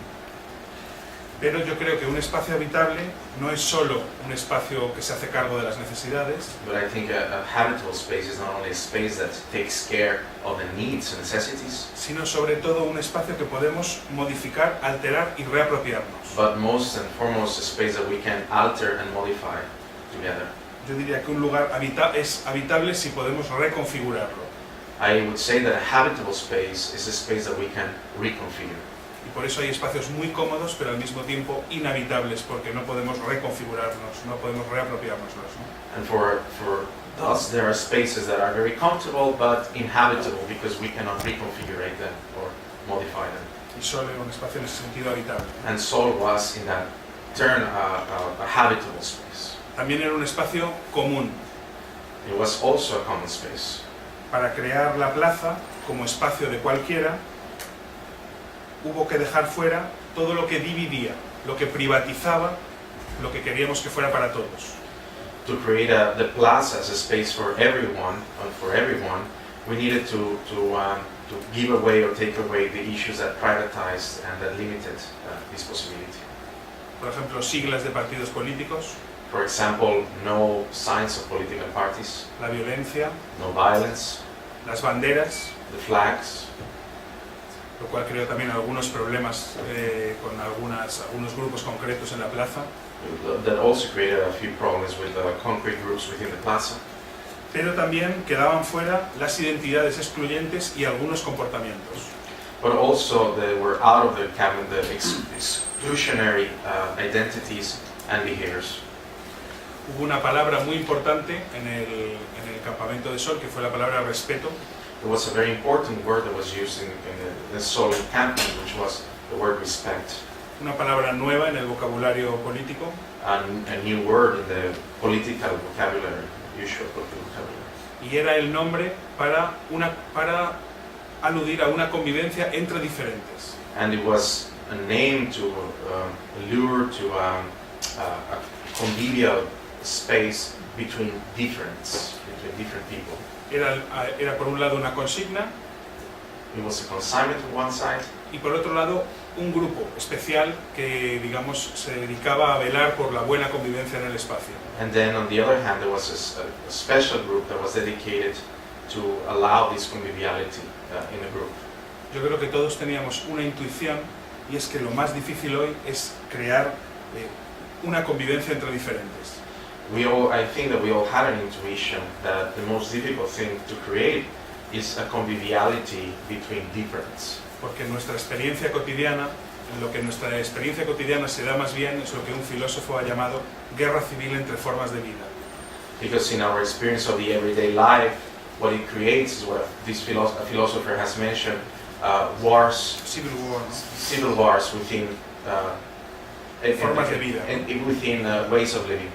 Pero yo creo que un espacio habitable no es solo un espacio que se hace cargo de las necesidades, But I think a habitable space is not only a space that takes care of the needs and necessities, sino sobre todo un espacio que podemos modificar, alterar y reapropiarnos. but most and foremost a space that we can alter and modify together. Yo diría que un lugar es habitable si podemos reconfigurarlo. I would say that a habitable space is a space that we can reconfigure. Y por eso hay espacios muy cómodos, pero al mismo tiempo inhabitables, porque no podemos reconfigurarnos, no podemos reapropiárnoslos, ¿no? And for us, there are spaces that are very comfortable but inhabitable because we cannot reconfigure them or modify them. Y solo un espacio en ese sentido habitable. And Sol was, in that turn, a habitable space. También era un espacio común. It was also a common space. Para crear la plaza como espacio de cualquiera, hubo que dejar fuera todo lo que dividía, lo que privatizaba, lo que queríamos que fuera para todos. To create the plaza as a space for everyone, we needed to give away or take away the issues that privatized and that limited this possibility. Por ejemplo, siglas de partidos políticos, For example, no signs of political parties, la violencia, no violence, las banderas, the flags, lo cual creó también algunos problemas con algunos grupos concretos en la plaza. that also created a few problems with concrete groups within the plaza. Pero también quedaban fuera las identidades excluyentes y algunos comportamientos. But also they were out of the cabinet the exclusionary identities and behaviors. Hubo una palabra muy importante en el campamento de Sol, que fue la palabra respeto, There was a very important word that was used in the Sol encampment, which was the word respect. una palabra nueva en el vocabulario político, And a new word in the political vocabulary, usual political vocabulary. y era el nombre para aludir a una convivencia entre diferentes. And it was a name to allure to a convivial space between different people. Era por un lado una consigna It was a consignment on one side, y por otro lado un grupo especial que, digamos, se dedicaba a velar por la buena convivencia en el espacio. and then on the other hand there was a special group that was dedicated to allow this conviviality in the group. Yo creo que todos teníamos una intuición, y es que lo más difícil hoy es crear una convivencia entre diferentes. I think that we all had an intuition that the most difficult thing to create is a conviviality between difference. Porque nuestra experiencia cotidiana, lo que en nuestra experiencia cotidiana se da más bien es lo que un filósofo ha llamado guerra civil entre formas de vida. Because in our experience of the everyday life, what it creates is what this philosopher has mentioned, wars, Civil war, ¿no? civil wars within Formas de vida. within ways of living.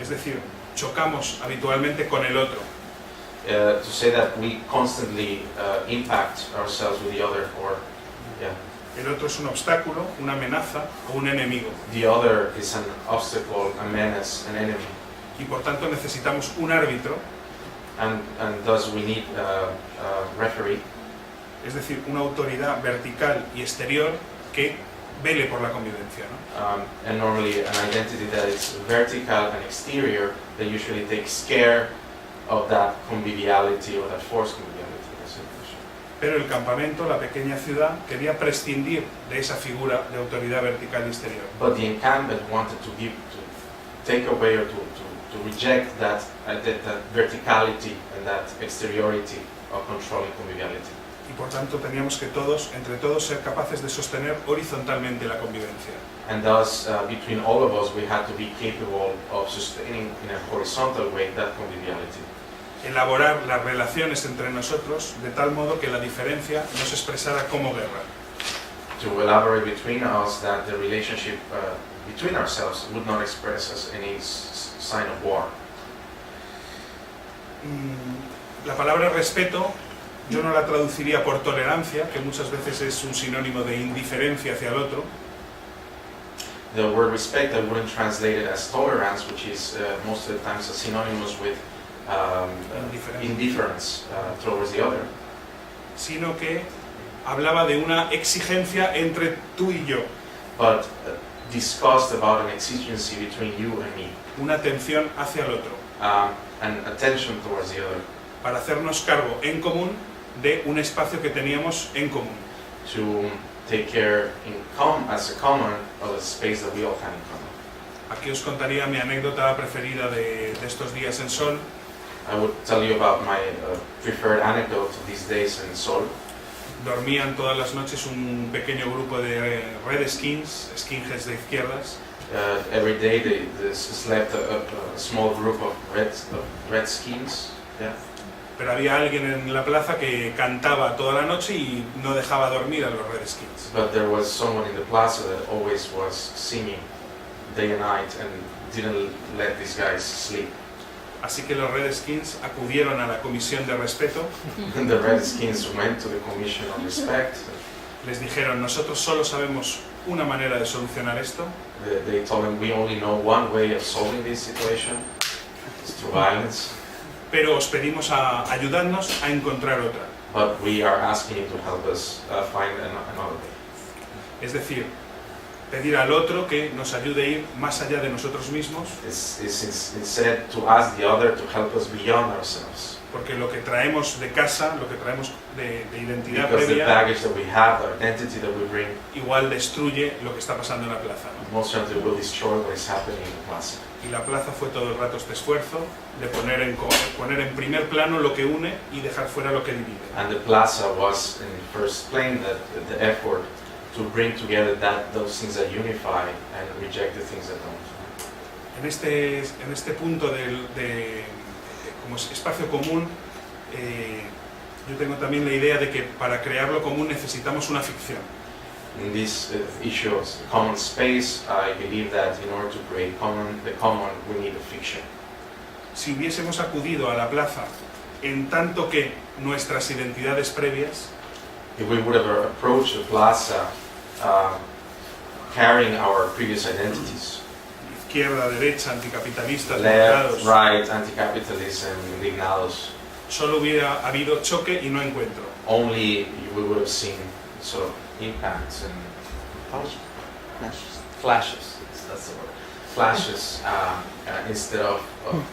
Es decir, chocamos habitualmente con el otro. To say that we constantly impact ourselves with the other, or El otro es un obstáculo, una amenaza o un enemigo. the other is an obstacle, a menace, an enemy, Y por tanto necesitamos un árbitro, and thus we need a referee, es decir, una autoridad vertical y exterior que vele por la convivencia, ¿no? and normally an identity that is vertical and exterior that usually takes care of that conviviality or that forced conviviality. That's it. Pero el campamento, la pequeña ciudad, quería prescindir de esa figura de autoridad vertical y exterior. But the encampment wanted to take away or to reject that verticality and that exteriority of controlling conviviality. Y por tanto teníamos que todos, entre todos, ser capaces de sostener horizontalmente la convivencia. And thus, between all of us, we had to be capable of sustaining in a horizontal way that conviviality. Elaborar las relaciones entre nosotros de tal modo que la diferencia no se expresara como guerra. To elaborate between us that the relationship between ourselves would not express as any sign of war. La palabra respeto yo no la traduciría por tolerancia, que muchas veces es un sinónimo de indiferencia hacia el otro. The word respect, I wouldn't translate it as tolerance, which is most of the times synonymous with indifference towards the other. Sino que hablaba de una exigencia entre tú y yo, but discussed about an exigency between you and me, una atención hacia el otro, and attention towards the other, para hacernos cargo en común de un espacio que teníamos en común. to take care as a common of the space that we all have in common. Aquí os contaría mi anécdota preferida de estos días en Sol. I would tell you about my preferred anecdote of these days in Sol. Dormían todas las noches un pequeño grupo de red skinheads de izquierdas, Every day they slept a small group of redskins. Yeah. pero había alguien en la plaza que cantaba toda la noche y no dejaba dormir a los redskins. But there was someone in the plaza that always was singing day and night and didn't let these guys sleep. Así que los redskins acudieron a la comisión de respeto, And the redskins went to the Commission on Respect. les dijeron, nosotros solo sabemos una manera de solucionar esto, They told them we only know one way of solving this situation. It's through violence. pero os pedimos ayudarnos a encontrar otra. But we are asking you to help us find another way. Es decir, pedir al otro que nos ayude a ir más allá de nosotros mismos, It's instead to ask the other to help us beyond ourselves. porque lo que traemos de casa, lo que traemos de identidad Because the previa, baggage that we have, the identity that we bring, igual destruye lo que está pasando en la plaza, ¿no? most certainly will destroy what is happening in the plaza. Y la plaza fue todo el rato este esfuerzo de poner en primer plano lo que une y dejar fuera lo que divide. And the plaza was in the first plane that the effort to bring together those things that unify and reject the things that don't. En este punto como espacio común, yo tengo también la idea de que para crear lo común necesitamos una ficción. In this issue of common space, I believe that in order to create the common, we need a fiction. Si hubiésemos acudido a la plaza en tanto que nuestras identidades previas, If we would have approached the plaza carrying our previous identities, izquierda, derecha, anticapitalistas, left, moderados, right, anti-capitalism, indignados, solo hubiera habido choque y no encuentro. only we would have seen sort of impacts and flashes. That's the word. Flashes instead of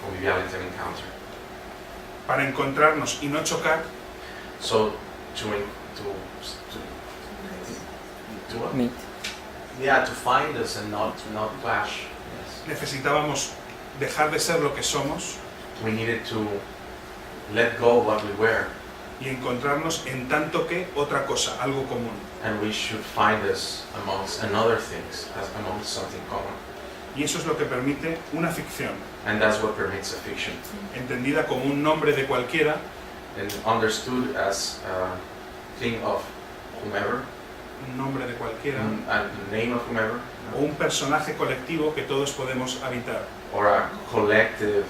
conviviality and encounter. Para encontrarnos y no chocar, So to what? Meet. Yeah, to find us and not clash. Yes. necesitábamos dejar de ser lo que somos We needed to let go of what we were, y encontrarnos en tanto que otra cosa, algo común. and we should find us amongst another things, amongst something common. Y eso es lo que permite una ficción, And that's what permits a fiction, entendida como un nombre de cualquiera, and understood as a thing of whomever, un nombre de cualquiera, and the name of whomever, o un personaje colectivo que todos podemos habitar. or a collective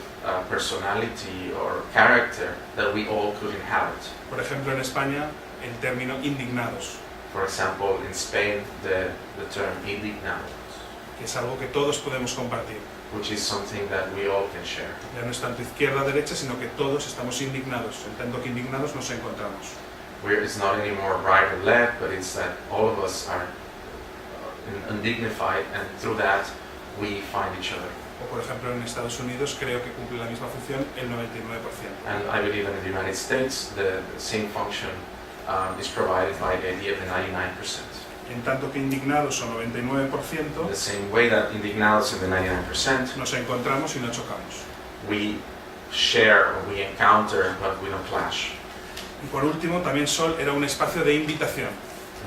personality or character that we all could inhabit. Por ejemplo, en España, el término indignados, For example, in Spain, the term indignados, que es algo que todos podemos compartir. which is something that we all can share. Ya no es tanto izquierda o derecha, sino que todos estamos indignados, en tanto que indignados nos encontramos. Where it's not anymore right or left, but it's that all of us are undignified, and through that we find each other. O por ejemplo, en Estados Unidos creo que cumple la misma función el 99%. And I believe in the United States, the same function is provided by the idea of the 99%. En tanto que indignados o 99%, The same way that indignados in the 99%, nos encontramos y no chocamos. we share or we encounter, but we don't clash. Y por último, también Sol era un espacio de invitación,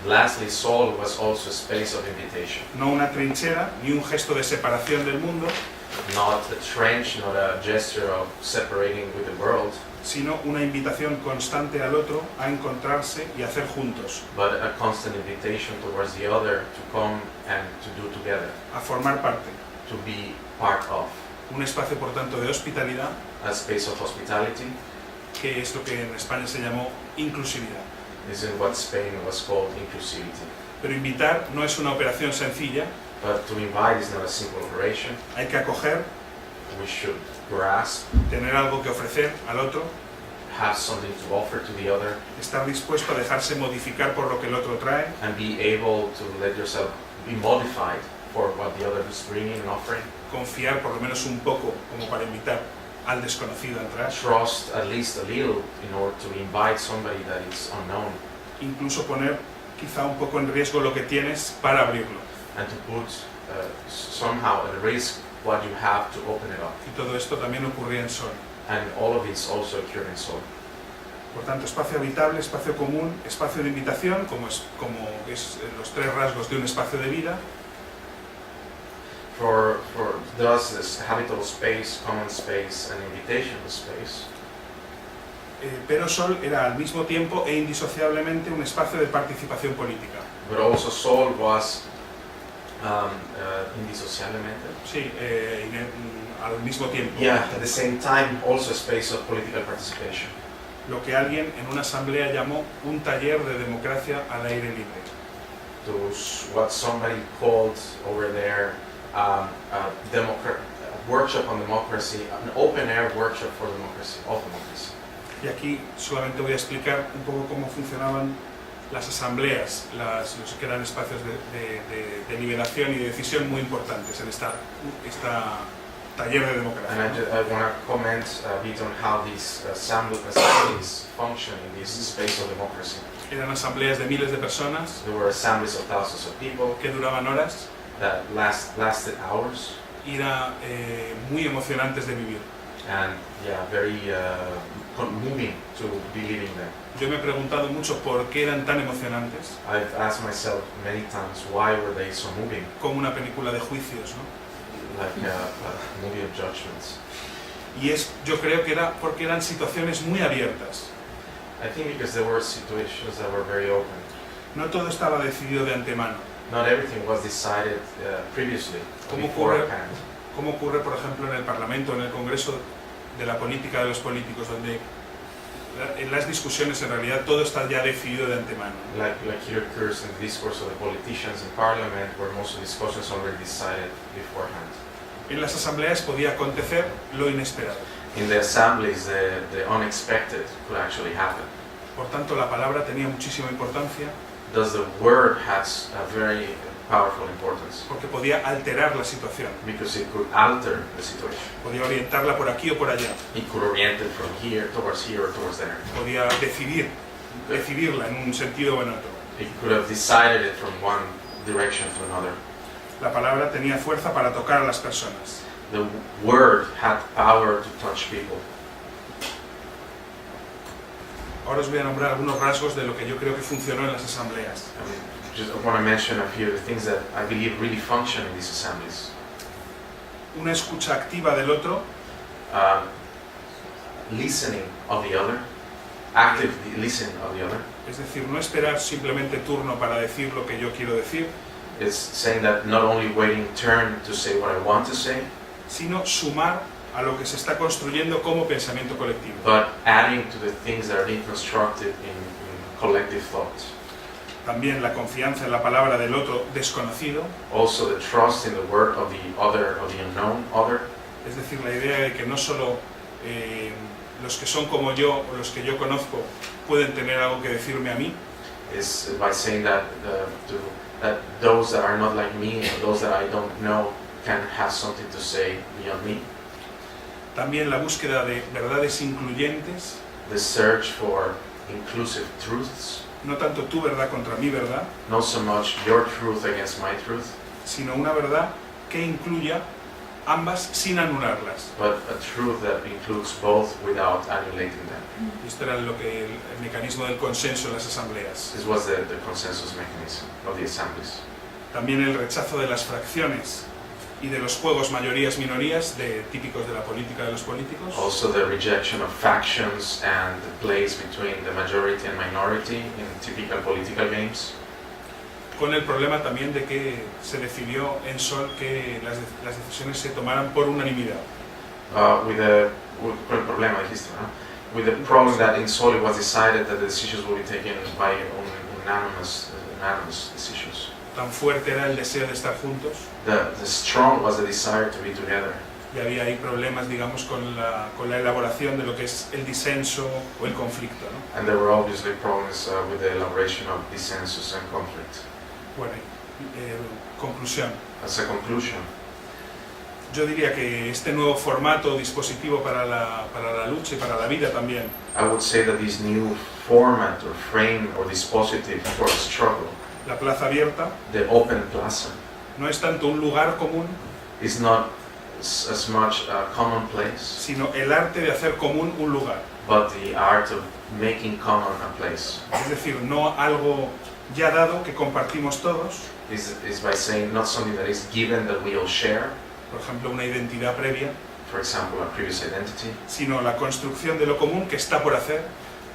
And lastly, Soul was also a space of invitation. no una trinchera ni un gesto de separación del mundo, Not a trench, not a gesture of separating with the world, sino una invitación constante al otro a encontrarse y hacer juntos, but a constant invitation towards the other to come and to do together, a formar parte. to be part of. Un espacio, por tanto, de hospitalidad, A space of hospitality que es lo que en España se llamó inclusividad. is in what Spain was called inclusivity. Pero invitar no es una operación sencilla, But to invite is not a simple operation. hay que acoger, We should grasp, tener algo que ofrecer al otro, have something to offer to the other, estar dispuesto a dejarse modificar por lo que el otro trae, and be able to let yourself be modified for what the other is bringing and offering. confiar por lo menos un poco como para invitar al desconocido a entrar, Trust at least a little in order to invite somebody that is unknown, incluso poner quizá un poco en riesgo lo que tienes para abrirlo. and to put somehow at risk what you have to open it up. Y todo esto también ocurría en Sol. And all of it's also occurred in Seoul. Por tanto, espacio habitable, espacio común, espacio de invitación, como es los tres rasgos de un espacio de vida, For thus this habitable space, common space, and invitational space. pero Sol era al mismo tiempo e indisociablemente un espacio de participación política. But also Seoul was indisociablemente. Sí, al mismo tiempo. Yeah, at the same time, also a space of political participation. Lo que alguien en una asamblea llamó un taller de democracia al aire libre. What somebody called over there a workshop on democracy, an open air workshop for democracy, of democracy. Y aquí solamente voy a explicar un poco cómo funcionaban las asambleas, los que eran espacios de deliberación y de decisión muy importantes en esta taller de democracia. And I want to comment a bit on how these assemblies function in this space of democracy. Eran asambleas de miles de personas There were assemblies of thousands of people que duraban horas that lasted hours, y eran muy emocionantes de vivir. and yeah, very moving to be living there. Yo me he preguntado mucho por qué eran tan emocionantes, I've asked myself many times why were they so moving, como una película de juicios, ¿no? like a movie of judgments. Y yo creo que era porque eran situaciones muy abiertas. I think because there were situations that were very open. No todo estaba decidido de antemano. Not everything was decided previously, ¿Cómo ocurre, beforehand. como ocurre, por ejemplo, en el Parlamento, en el Congreso de la política de los políticos, donde en las discusiones en realidad todo está ya decidido de antemano. Like here occurs in the discourse of the politicians in Parliament, where most of the discussions already decided beforehand. En las asambleas podía acontecer lo inesperado. In the assemblies, the unexpected could actually happen. Por tanto, la palabra tenía muchísima importancia Thus, the word has a very powerful importance porque podía alterar la situación, because it could alter the situation. podía orientarla por aquí o por allá, It could orient it from here or towards there. podía decidirla en un sentido o en otro. It could have decided it from one direction to another. La palabra tenía fuerza para tocar a las personas. The word had power to touch people. Ahora os voy a nombrar algunos rasgos de lo que yo creo que funcionó en las asambleas. I want to mention a few of the things that I believe really function in these assemblies. Una escucha activa del otro, Listening of the other, active listening of the other. es decir, no esperar simplemente turno para decir lo que yo quiero decir, It's saying that not only waiting turn to say what I want to say, sino sumar a lo que se está construyendo como pensamiento colectivo. but adding to the things that are being constructed in collective thought. También la confianza en la palabra del otro desconocido, Also the trust in the word of the other, of the unknown other. es decir, la idea de que no solo los que son como yo o los que yo conozco pueden tener algo que decirme a mí, Is by saying that that those that are not like me and those that I don't know can have something to say beyond me. también la búsqueda de verdades incluyentes, The search for inclusive truths, no tanto tu verdad contra mi verdad, not so much your truth against my truth, sino una verdad que incluya ambas sin anularlas. but a truth that includes both without annulating them. Y esto era lo que el mecanismo del consenso en las asambleas. This was the consensus mechanism of the assemblies. También el rechazo de las fracciones y de los juegos mayorías-minorías típicos de la política de los políticos. Also the rejection of factions and the place between the majority and minority in typical political games. Con el problema también de que se decidió en Sol que las decisiones se tomaran por unanimidad. Con el problema, dijiste, ¿no? With the problem that in Seoul it was decided that the decisions will be taken by unanimous decisions. Tan fuerte era el deseo de estar juntos The strong was the desire to be together, y había ahí problemas, digamos, con la elaboración de lo que es el disenso o el conflicto, ¿no? And there were obviously problems with the elaboration of dissensus and conflict. Bueno, conclusión. As a conclusion, Yo diría que este nuevo formato, dispositivo para la lucha y para la vida también, I would say that this new format or frame or dispositive for the struggle, la plaza abierta, the open plaza, no es tanto un lugar común, is not as much a common place, sino el arte de hacer común un lugar. but the art of making common a place. Es decir, no algo ya dado que compartimos todos, Is by saying not something that is given that we all share, por ejemplo, una identidad previa, for example, a previous identity, sino la construcción de lo común que está por hacer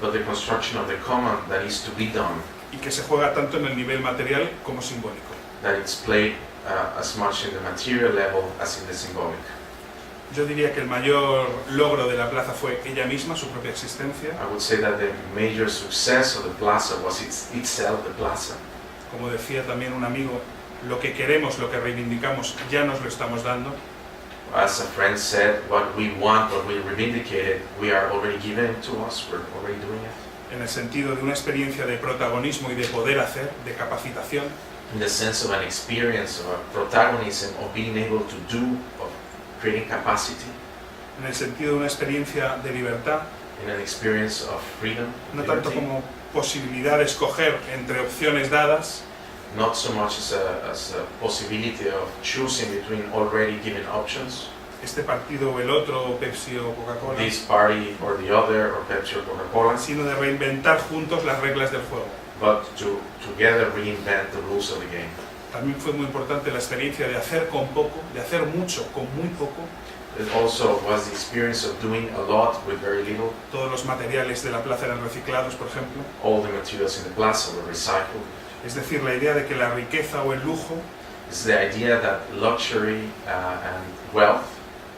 but the construction of the common that is to be done, y que se juega tanto en el nivel material como simbólico. that it's played as much in the material level as in the symbolic. Yo diría que el mayor logro de la plaza fue ella misma, su propia existencia. I would say that the major success of the plaza was itself the plaza. Como decía también un amigo, lo que queremos, lo que reivindicamos, ya nos lo estamos dando. As a friend said, what we want, what we reivindicated, we are already giving it to us, we're already doing it. En el sentido de una experiencia de protagonismo y de poder hacer, de capacitación, In the sense of an experience, of a protagonism, of being able to do, of creating capacity, en el sentido de una experiencia de libertad, in an experience of freedom, no tanto liberty, como posibilidad de escoger entre opciones dadas, not so much as a possibility of choosing between already given options, este partido o el otro, Pepsi o Coca-Cola, this party or the other, or Pepsi or Coca-Cola, sino de reinventar juntos las reglas del juego. but to together reinvent the rules of the game. También fue muy importante la experiencia de hacer con poco, de hacer mucho con muy poco. It also was the experience of doing a lot with very little. Todos los materiales de la plaza eran reciclados, por ejemplo. All the materials in the plaza were recycled. Es decir, la idea de que la riqueza o el lujo It's the idea that luxury and wealth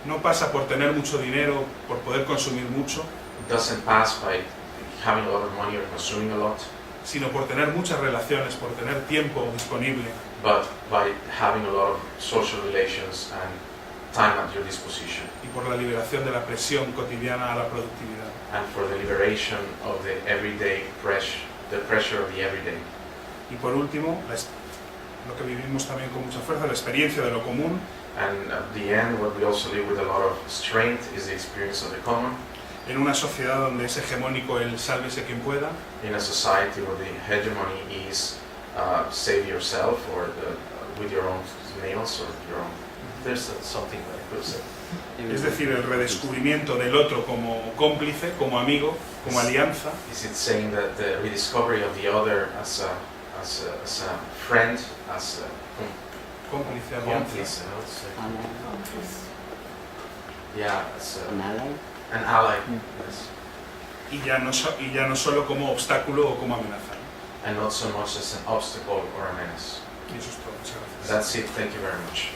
no pasa por tener mucho dinero, por poder consumir mucho, doesn't pass by having a lot of money or consuming a lot, sino por tener muchas relaciones, por tener tiempo disponible, but by having a lot of social relations and time at your disposition, y por la liberación de la presión cotidiana a la productividad. and for the liberation of the everyday the pressure of the everyday. Y por último, lo que vivimos también con mucha fuerza, la experiencia de lo común, And at the end, what we also live with a lot of strength is the experience of the common, en una sociedad donde es hegemónico el sálvese quien pueda, in a society where the hegemony is save yourself or with your own nails or your own. There's something that I could say. es decir, el redescubrimiento del otro como cómplice, como amigo, como alianza, Is it saying that the rediscovery of the other as a friend, as a cómplice, alianza, complice, I would say. Accomplice. Yeah, as An ally. an ally. Mm. Yes. y ya no solo como obstáculo o como amenaza. And not so much as an obstacle or a menace. Y eso es todo. Muchas gracias. That's it. Thank you very much.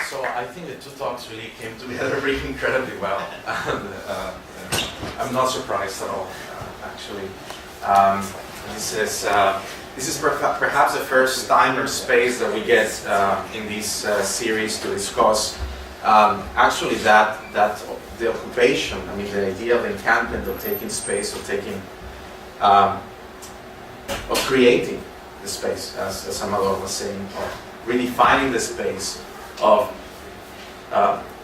So I think the two talks really came together really incredibly well. And, I'm not surprised at all, actually. This is perhaps the first time or space that we get in this series to discuss actually that the occupation. I mean, the idea of encampment, of taking space, of taking, of creating the space, as Amador was saying, of redefining the space, of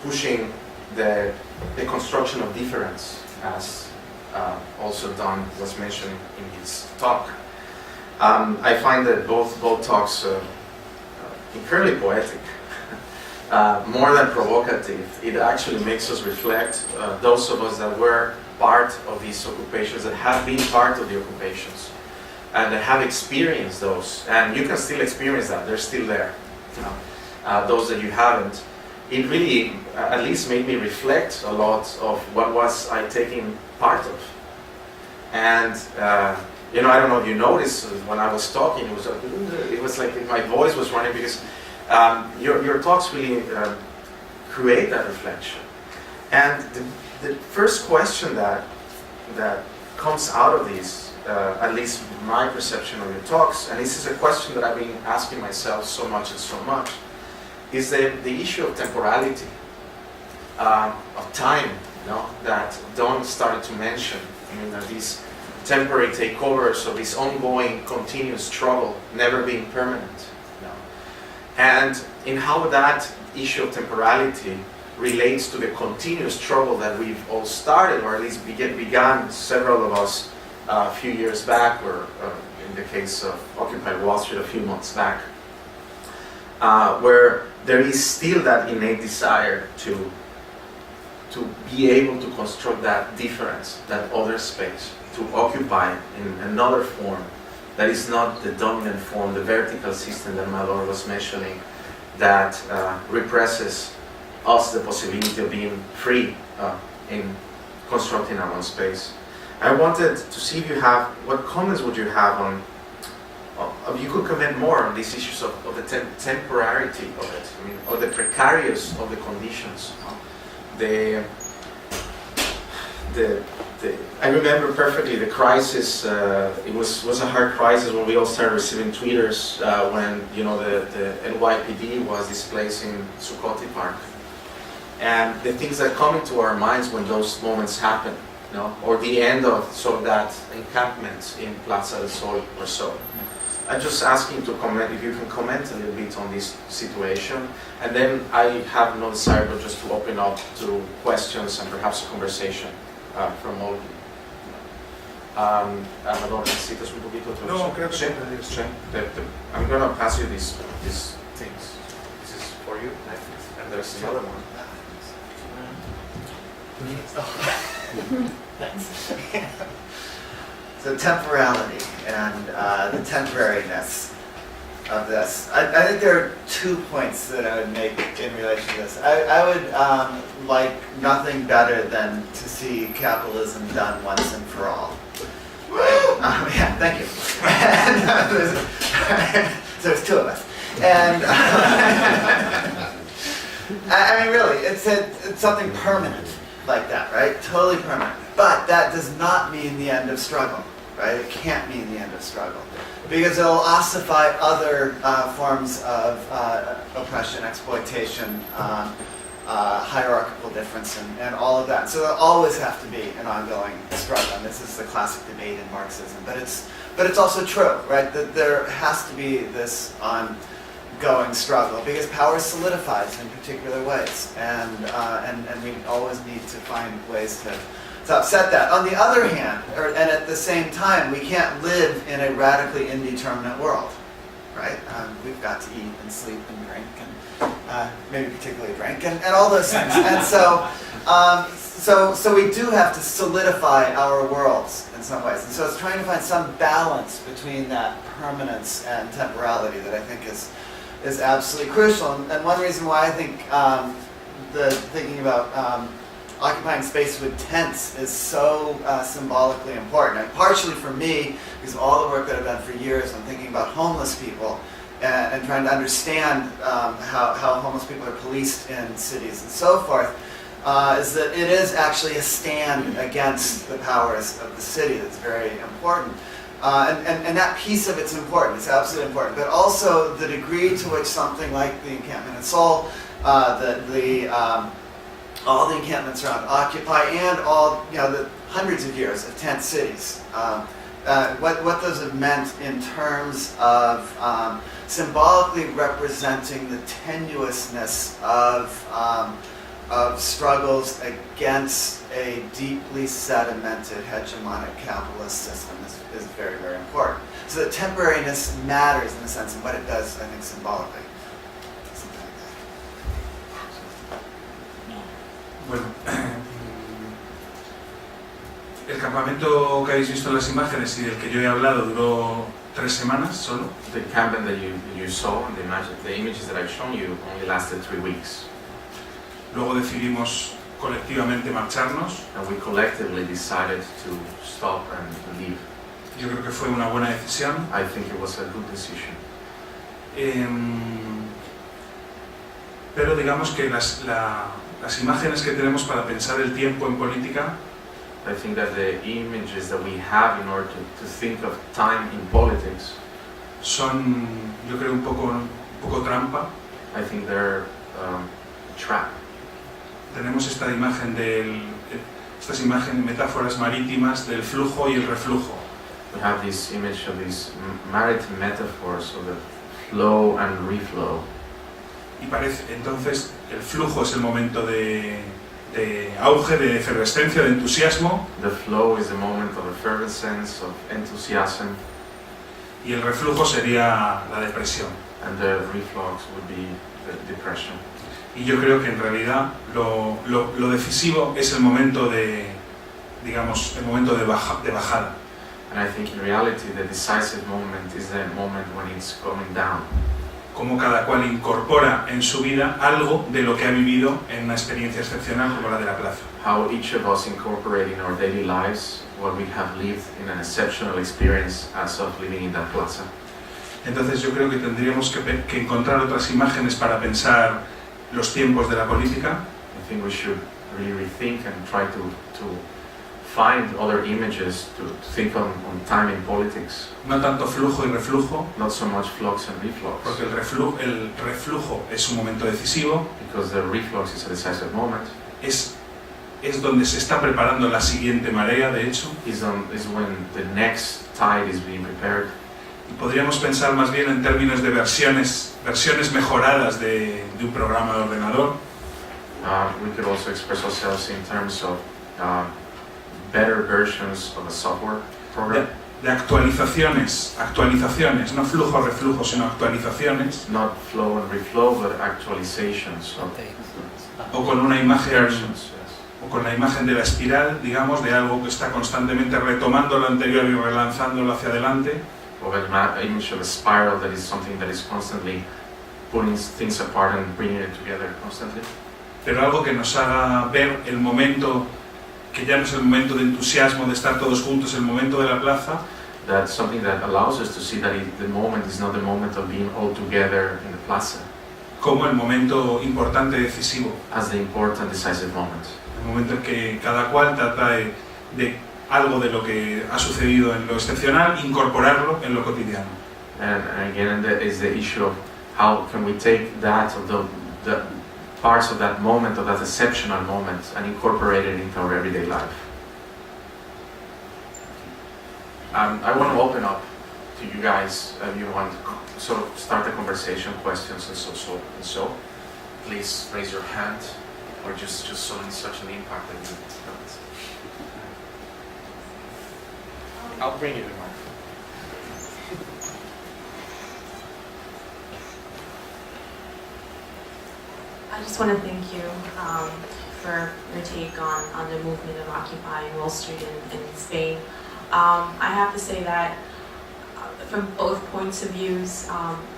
pushing the construction of difference, as also Don was mentioning in his talk. I find that both talks incredibly poetic, more than provocative. It actually makes us reflect, those of us that were part of these occupations, that have been part of the occupations, and that have experienced those. And you can still experience that, they're still there. You know, those that you haven't. It really, at least made me reflect a lot of what was I taking part of. And you know, I don't know if you noticed when I was talking, it was like my voice was running because your talks really create that reflection. And the first question that comes out of this at least my perception of your talks, and this is a question that I've been asking myself so much, is the issue of temporality, of time, that Don started to mention. I mean, these temporary takeovers of this ongoing, continuous struggle, never being permanent. And in how that issue of temporality relates to the continuous struggle that we've all started, or at least began, several of us, a few years back, or in the case of Occupy Wall Street a few months back, where there is still that innate desire to be able to construct that difference, that other space, to occupy in another form that is not the dominant form, the vertical system that Malor was mentioning, that represses us the possibility of being free in constructing our own space. I wanted to see if you have, what comments would you have on, you could comment more on these issues of the temporarity of it, I mean, or the precarious of the conditions. I remember perfectly the crisis. It was a hard crisis when we all started receiving tweeters when the NYPD was displacing Sukoti Park, and the things that come into our minds when those moments happen, or the end of sort of that encampment in Plaza del Sol or so. I'm just asking to comment, if you can comment a little bit on this situation, and then I have no desire but just to open up to questions and perhaps a conversation from all of you. Amador, necesitas un poquito de No, creo que sí. Sí. I'm going to pass you these things. This is for you, and there's another one. Thanks. So temporality and the temporariness of this. I think there are 2 points that I would make in relation to this. I would like nothing better than to see capitalism done once and for all. Right? Yeah, thank you. So there's 2 of us. And I mean, really, it's something permanent like that, right? Totally permanent. But that does not mean the end of struggle, right? It can't mean the end of struggle, because it'll ossify other forms of oppression, exploitation, hierarchical difference, and all of that. So there'll always have to be an ongoing struggle, and this is the classic debate in Marxism. But it's also true, right? That there has to be this ongoing struggle, because power solidifies in particular ways, and we always need to find ways to upset that. On the other hand, and at the same time, we can't live in a radically indeterminate world, right? We've got to eat and sleep and drink, and maybe particularly drink, and all those things. And so we do have to solidify our worlds in some ways. And so it's trying to find some balance between that permanence and temporality that I think is absolutely crucial. And one reason why I think thinking about occupying space with tents is so symbolically important. And partially for me, because of all the work that I've done for years on thinking about homeless people and trying to understand how homeless people are policed in cities and so forth, is that it is actually a stand against the powers of the city that's very important. And that piece of it's important, it's absolutely important. But also the degree to which something like the encampment in Seoul, all the encampments around Occupy, and all the hundreds of years of tent cities, what those have meant in terms of symbolically representing the tenuousness of struggles against a deeply sedimented hegemonic capitalist system is very, very important. So the temporariness matters in a sense of what it does, I think, symbolically. Bueno, el campamento que habéis visto en las imágenes y del que yo he hablado duró 3 semanas solo. The camping that you saw, the images that I've shown you, only lasted 3 weeks. Luego decidimos colectivamente marcharnos. And we collectively decided to stop and leave. Yo creo que fue una buena decisión. I think it was a good decision. Pero digamos que las imágenes que tenemos para pensar el tiempo en política I think that the images that we have in order to think of time in politics, son, yo creo, un poco trampa. I think they're a trap. Tenemos estas metáforas marítimas del flujo y el reflujo. We have this image of these maritime metaphors of the flow and reflow. Y parece, entonces, el flujo es el momento de auge, de efervescencia, de entusiasmo. The flow is the moment of effervescence, of enthusiasm. Y el reflujo sería la depresión. And the reflux would be the depression. Y yo creo que en realidad lo decisivo es el momento digamos, el momento de bajada. And I think in reality the decisive moment is the moment when it's coming down. Como cada cual incorpora en su vida algo de lo que ha vivido en una experiencia excepcional como la de la plaza. How each of us incorporate in our daily lives what we have lived in an exceptional experience as of living in that plaza. Entonces yo creo que tendríamos que encontrar otras imágenes para pensar los tiempos de la política. I think we should really rethink and try to find other images to think on time in politics. No tanto flujo y reflujo, Not so much flux and reflux, porque el reflujo es un momento decisivo, because the reflux is a decisive moment. es donde se está preparando la siguiente marea, de hecho. Is when the next tide is being prepared. Y podríamos pensar más bien en términos de versiones mejoradas de un programa de ordenador. We could also express ourselves in terms of better versions of a software program. De actualizaciones, no flujo, reflujo, sino actualizaciones. Not flow and reflow, but actualizations of O con una imagen, versions. Yes. o con la imagen de la espiral, digamos, de algo que está constantemente retomando lo anterior y relanzándolo hacia adelante. Or an image of a spiral that is something that is constantly putting things apart and bringing it together constantly. Pero algo que nos haga ver el momento, que ya no es el momento de entusiasmo, de estar todos juntos, el momento de la plaza. That's something that allows us to see that the moment is not the moment of being all together in the plaza, Como el momento importante, decisivo. as the important decisive moment. El momento en que cada cual trata de algo de lo que ha sucedido en lo excepcional, incorporarlo en lo cotidiano. And again, that is the issue of how can we take that, of the parts of that moment, of that exceptional moment, and incorporate it into our everyday life. I want to open up to you guys. If you want to sort of start a conversation, questions, and so. Please raise your hand, or just showing such an impact that you felt. I'll bring you the microphone. I just want to thank you for your take on the movement of Occupy Wall Street in Spain. I have to say that from both points of views,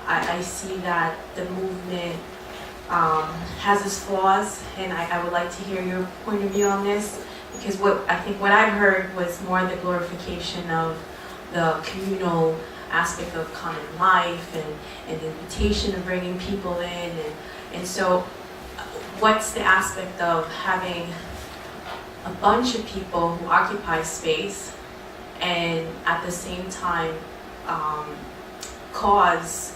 I see that the movement has its flaws, and I would like to hear your point of view on this, because what I heard was more the glorification of the communal aspect of common life and the invitation of bringing people in, and so what's the aspect of having a bunch of people who occupy space and at the same time cause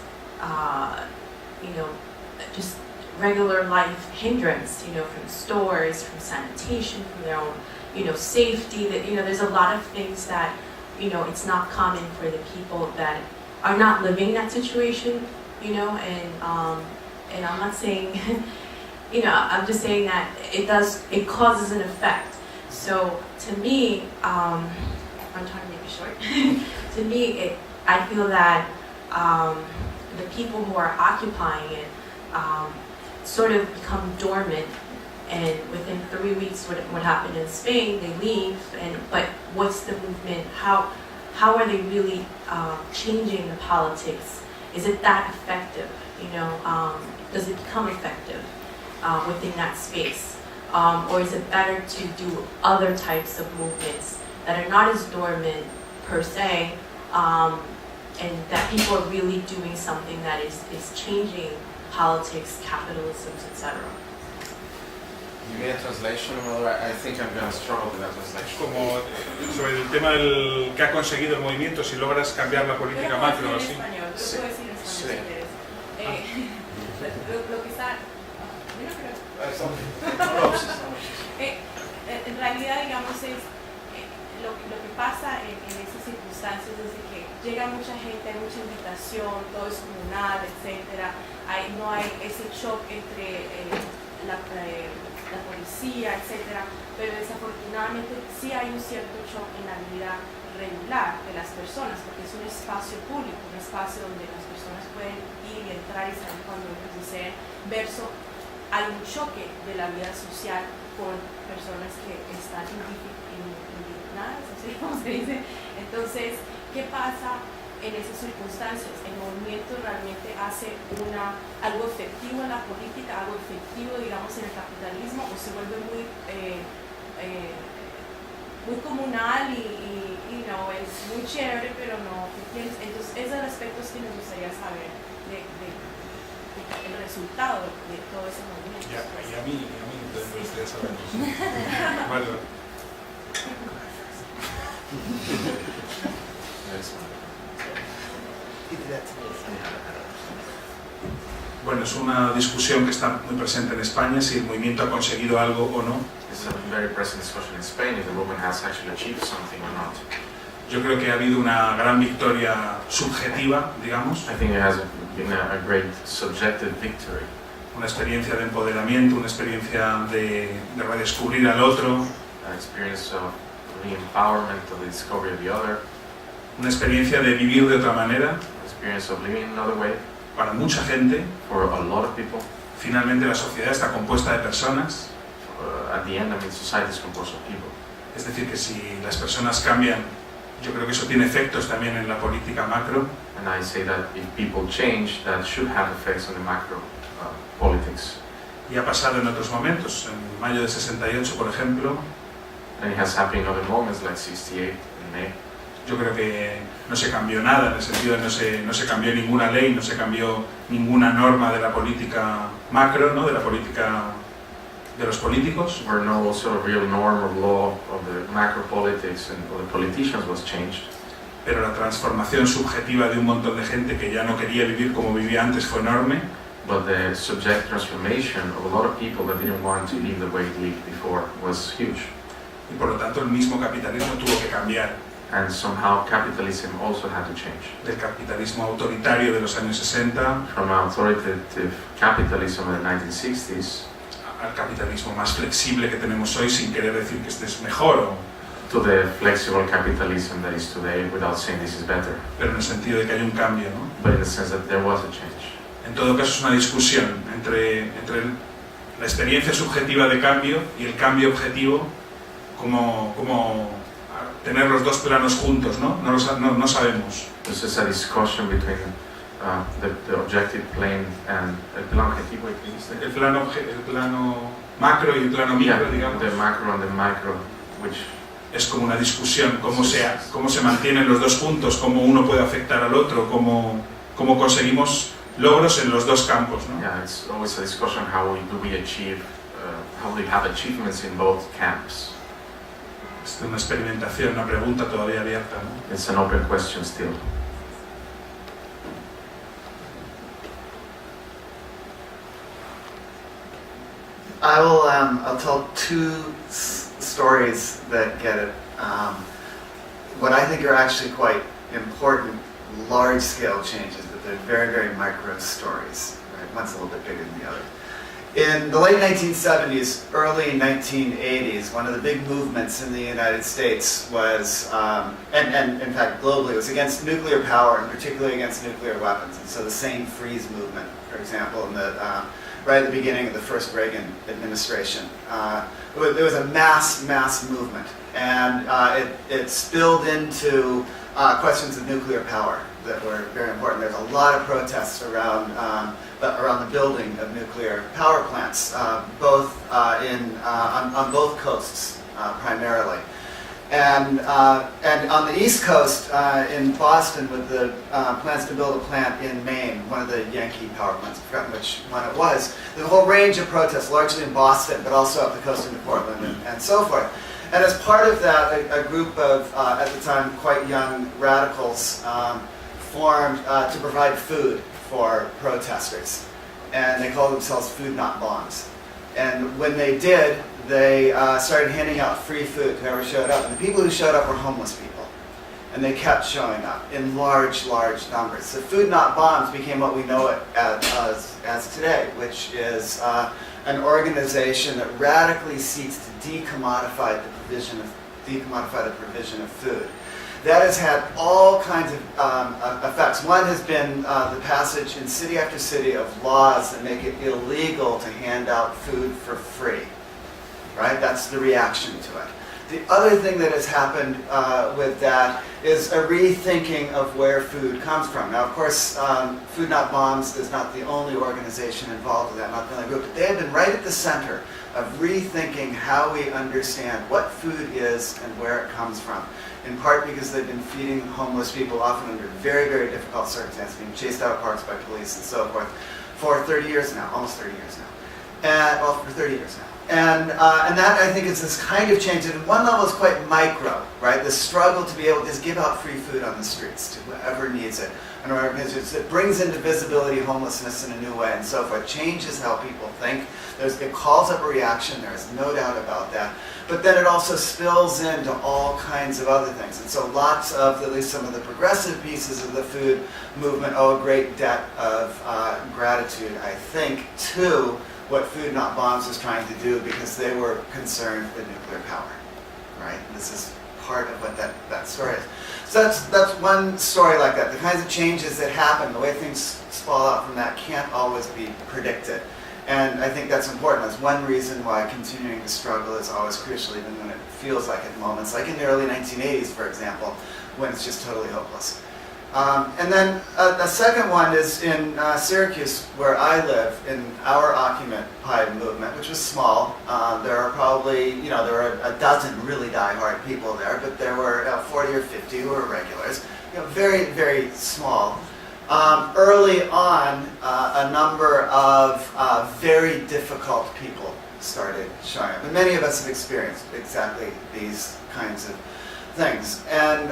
just regular life hindrance, from stores, from sanitation, from their own safety, that there's a lot of things that it's not common for the people that are not living that situation, and I'm not saying I'm just saying that it causes an effect. So to me, I'm trying to make it short. To me, I feel that the people who are occupying it sort of become dormant, and within 3 weeks, what happened in Spain, they leave. But what's the movement? How are they really changing the politics? Is it that effective? Does it become effective within that space, or is it better to do other types of movements that are not as dormant per se, and that people are really doing something that is changing politics, capitalism, etc.? You need a translation, or I think I'm going to struggle with that translation. Como sobre el tema del que ha conseguido el movimiento, si logras cambiar la política macro o así. Sí. Sí. Lo que está... en realidad, digamos, es lo que pasa en esas circunstancias es de que llega mucha gente, hay mucha invitación, todo es comunal, etc. No hay ese shock entre la policía, etc. Pero desafortunadamente sí hay un cierto shock en la vida regular de las personas, porque es un espacio público, un espacio donde las personas pueden ir y entrar y salir cuando ellos deseen, verso hay un choque de la vida social con personas que están indignadas, así como se dice. Entonces, ¿qué pasa en esas circunstancias? El movimiento realmente hace algo efectivo en la política, algo efectivo, digamos, en el capitalismo, o se vuelve muy comunal y no, es muy chévere, pero no, ¿entiendes? Entonces, esos son aspectos que nos gustaría saber el resultado de todo ese movimiento. Y a mí entonces me gustaría saberlo. Vale. Bueno, es una discusión que está muy presente en España, si el movimiento ha conseguido algo o no. This is a very present discussion in Spain, if the movement has actually achieved something or not. Yo creo que ha habido una gran victoria subjetiva, digamos, I think it has been a great subjective victory. una experiencia de empoderamiento, una experiencia de redescubrir al otro, An experience of re-empowerment, of the discovery of the other, una experiencia de vivir de otra manera. an experience of living another way. Para mucha gente, For a lot of people, finalmente la sociedad está compuesta de personas, at the end, I mean, society is composed of people. es decir, que si las personas cambian, yo creo que eso tiene efectos también en la política macro. And I say that if people change, that should have effects on the macro politics. Y ha pasado en otros momentos, en mayo de 68, por ejemplo, And it has happened in other moments, like 68 in May. yo creo que no se cambió nada, en el sentido de no se cambió ninguna ley, no se cambió ninguna norma de la política macro, ¿no? De la política de los políticos. Where no sort of real norm or law of the macro politics and of the politicians was changed. Pero la transformación subjetiva de un montón de gente que ya no quería vivir como vivía antes fue enorme. But the subject transformation of a lot of people that didn't want to live the way they lived before was huge. Y por lo tanto el mismo capitalismo tuvo que cambiar And somehow capitalism also had to change. del capitalismo autoritario de los años 60 From authoritative capitalism in the 1960s al capitalismo más flexible que tenemos hoy, sin querer decir que este es mejor, to the flexible capitalism that is today, without saying this is better, pero en el sentido de que hay un cambio, ¿no? but in the sense that there was a change. En todo caso es una discusión entre la experiencia subjetiva de cambio y el cambio objetivo, como tener los dos planos juntos, ¿no? No sabemos. This is a discussion between the objective plane and el plano objetivo, El plano macro y el plano micro, digamos. the macro and the micro, which Es como una discusión, cómo se mantienen los dos juntos, cómo uno puede afectar al otro, cómo conseguimos logros en los dos campos, ¿no? yeah, it's always a discussion how we achieve, how we have achievements in both camps. Es una experimentación, una pregunta todavía abierta, ¿no? It's an open question still. I'll tell two stories that get it. What I think are actually quite important, large-scale changes, but they're very, very micro stories. Right? One's a little bit bigger than the other. In the late 1970s, early 1980s, one of the big movements in the United States was, and in fact globally, was against nuclear power, and particularly against nuclear weapons. And so the Sane Freeze movement, for example, in the right at the beginning of the first Reagan administration. There was a mass movement, and it spilled into questions of nuclear power that were very important. There's a lot of protests around the building of nuclear power plants, both on both coasts primarily. And on the East Coast in Boston with the plans to build a plant in Maine, one of the Yankee power plants, I've forgotten which one it was. There's a whole range of protests, largely in Boston, but also up the coast into Portland and so forth. And as part of that, a group of, at the time, quite young radicals formed to provide food for protesters. And they called themselves Food Not Bombs. And when they did, they started handing out free food to whoever showed up. And the people who showed up were homeless people. And they kept showing up in large, large numbers. So Food Not Bombs became what we know it as today, which is an organization that radically seeks to decommodify the provision of food. That has had all kinds of effects. One has been the passage in city after city of laws that make it illegal to hand out food for free. Right? That's the reaction to it. The other thing that has happened with that is a rethinking of where food comes from. Now, of course, Food Not Bombs is not the only organization involved with that, not the only group, but they have been right at the center of rethinking how we understand what food is and where it comes from. In part because they've been feeding homeless people, often under very, very difficult circumstances, being chased out of parks by police and so forth, for 30 years now, almost 30 years now. And, well, for 30 years now. And that, I think, is this kind of change that at one level is quite micro, right? The struggle to be able to just give out free food on the streets to whoever needs it. And it brings into visibility homelessness in a new way and so forth. Changes how people think. It calls up a reaction, there is no doubt about that. But then it also spills into all kinds of other things. And so lots of, at least some of the progressive pieces of the food movement owe a great debt of gratitude, I think, to what Food Not Bombs was trying to do because they were concerned with nuclear power, right? This is part of what that story is. So that's one story like that. The kinds of changes that happen, the way things fall out from that can't always be predicted. And I think that's important. That's one reason why continuing to struggle is always crucial, even when it feels like at moments, like in the early 1980s, for example, when it's just totally hopeless. And then the second one is in Syracuse, where I live, in our Occupy movement, which was small. There are probably, there were a dozen really die-hard people there, but there were 40 or 50 who were regulars. Very, very small. Early on, a number of very difficult people started showing up. And many of us have experienced exactly these kinds of things. And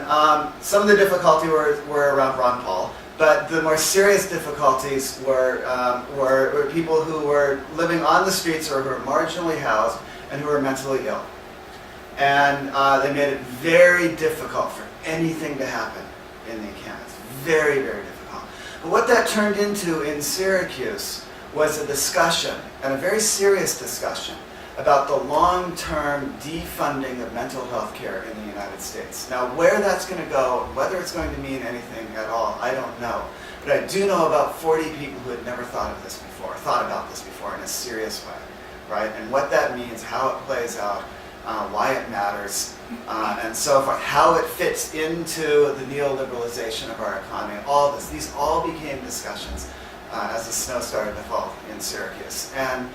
some of the difficulty were around Ron Paul, but the more serious difficulties were people who were living on the streets or who were marginally housed and who were mentally ill. And they made it very difficult for anything to happen in the encampments. Very, very difficult. But what that turned into in Syracuse was a discussion, and a very serious discussion, about the long-term defunding of mental health care in the United States. Now, where that's going to go, whether it's going to mean anything at all, I don't know. But I do know about 40 people who had never thought about this before in a serious way, right? And what that means, how it plays out, why it matters, and so forth, how it fits into the neoliberalization of our economy, all this. These all became discussions as the snow started to fall in Syracuse. And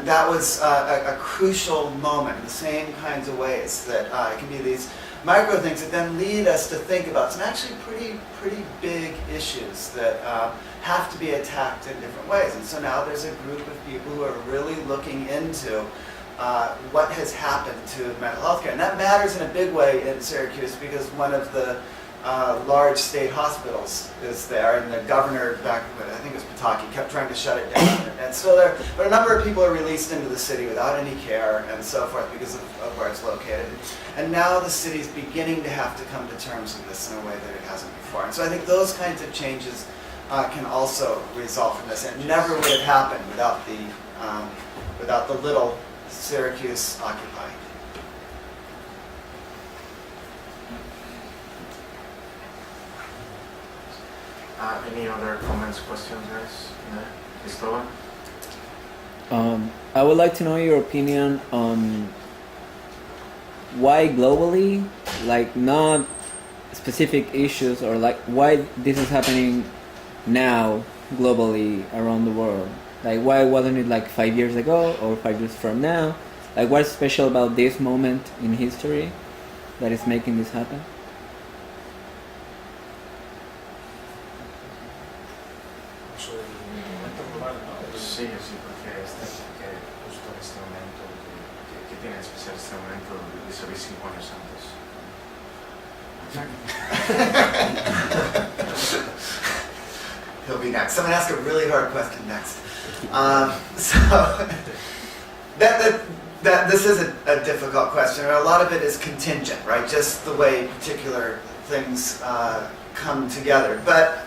that was a crucial moment in the same kinds of ways that it can be these micro things that then lead us to think about some actually pretty big issues that have to be attacked in different ways. And so now there's a group of people who are really looking into what has happened to mental health care. And that matters in a big way in Syracuse because one of the large state hospitals is there, and the governor back, I think it was Pataki, kept trying to shut it down. And so there, but a number of people are released into the city without any care and so forth because of where it's located. And now the city's beginning to have to come to terms with this in a way that it hasn't before. And so I think those kinds of changes can also result from this. And it never would have happened without the little Syracuse Occupy. Any other comments, questions, guys? Cristobal? I would like to know your opinion on why globally, like not specific issues, or like why this is happening now globally around the world. Like why wasn't it like 5 years ago or 5 years from now? Like what's special about this moment in history? that is making this happen? Sí, porque que justo en este momento, que tiene especial este momento de salir 5 años antes. He'll be next. Someone ask a really hard question next. So that this is a difficult question, and a lot of it is contingent, right? Just the way particular things come together. But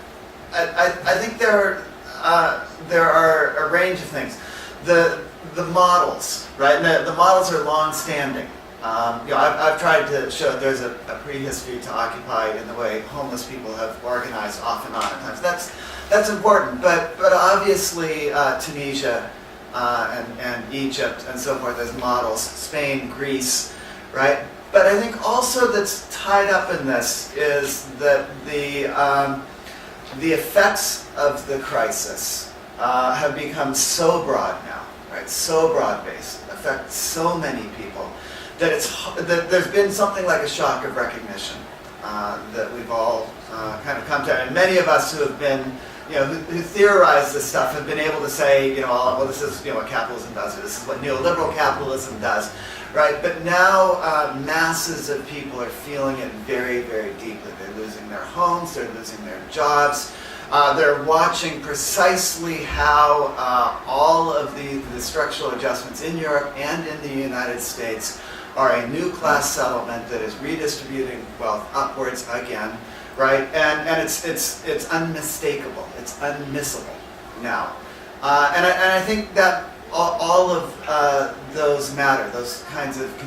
I think there are a range of things. The models, right? And the models are long-standing. I've tried to show there's a prehistory to Occupy in the way homeless people have organized off and on at times. That's important, but obviously Tunisia and Egypt and so forth as models, Spain, Greece, right? But I think also that's tied up in this is that the effects of the crisis have become so broad now, right? So broad-based, affect so many people that there's been something like a shock of recognition that we've all kind of come to, and many of us who have been, who theorize this stuff have been able to say, well, this is what capitalism does, or this is what neoliberal capitalism does, right? But now masses of people are feeling it very, very deeply. They're losing their homes, they're losing their jobs. They're watching precisely how all of the structural adjustments in Europe and in the United States are a new class settlement that is redistributing wealth upwards again, right? And it's unmistakable. It's unmissable now. And I think that all of those matter. Those kinds of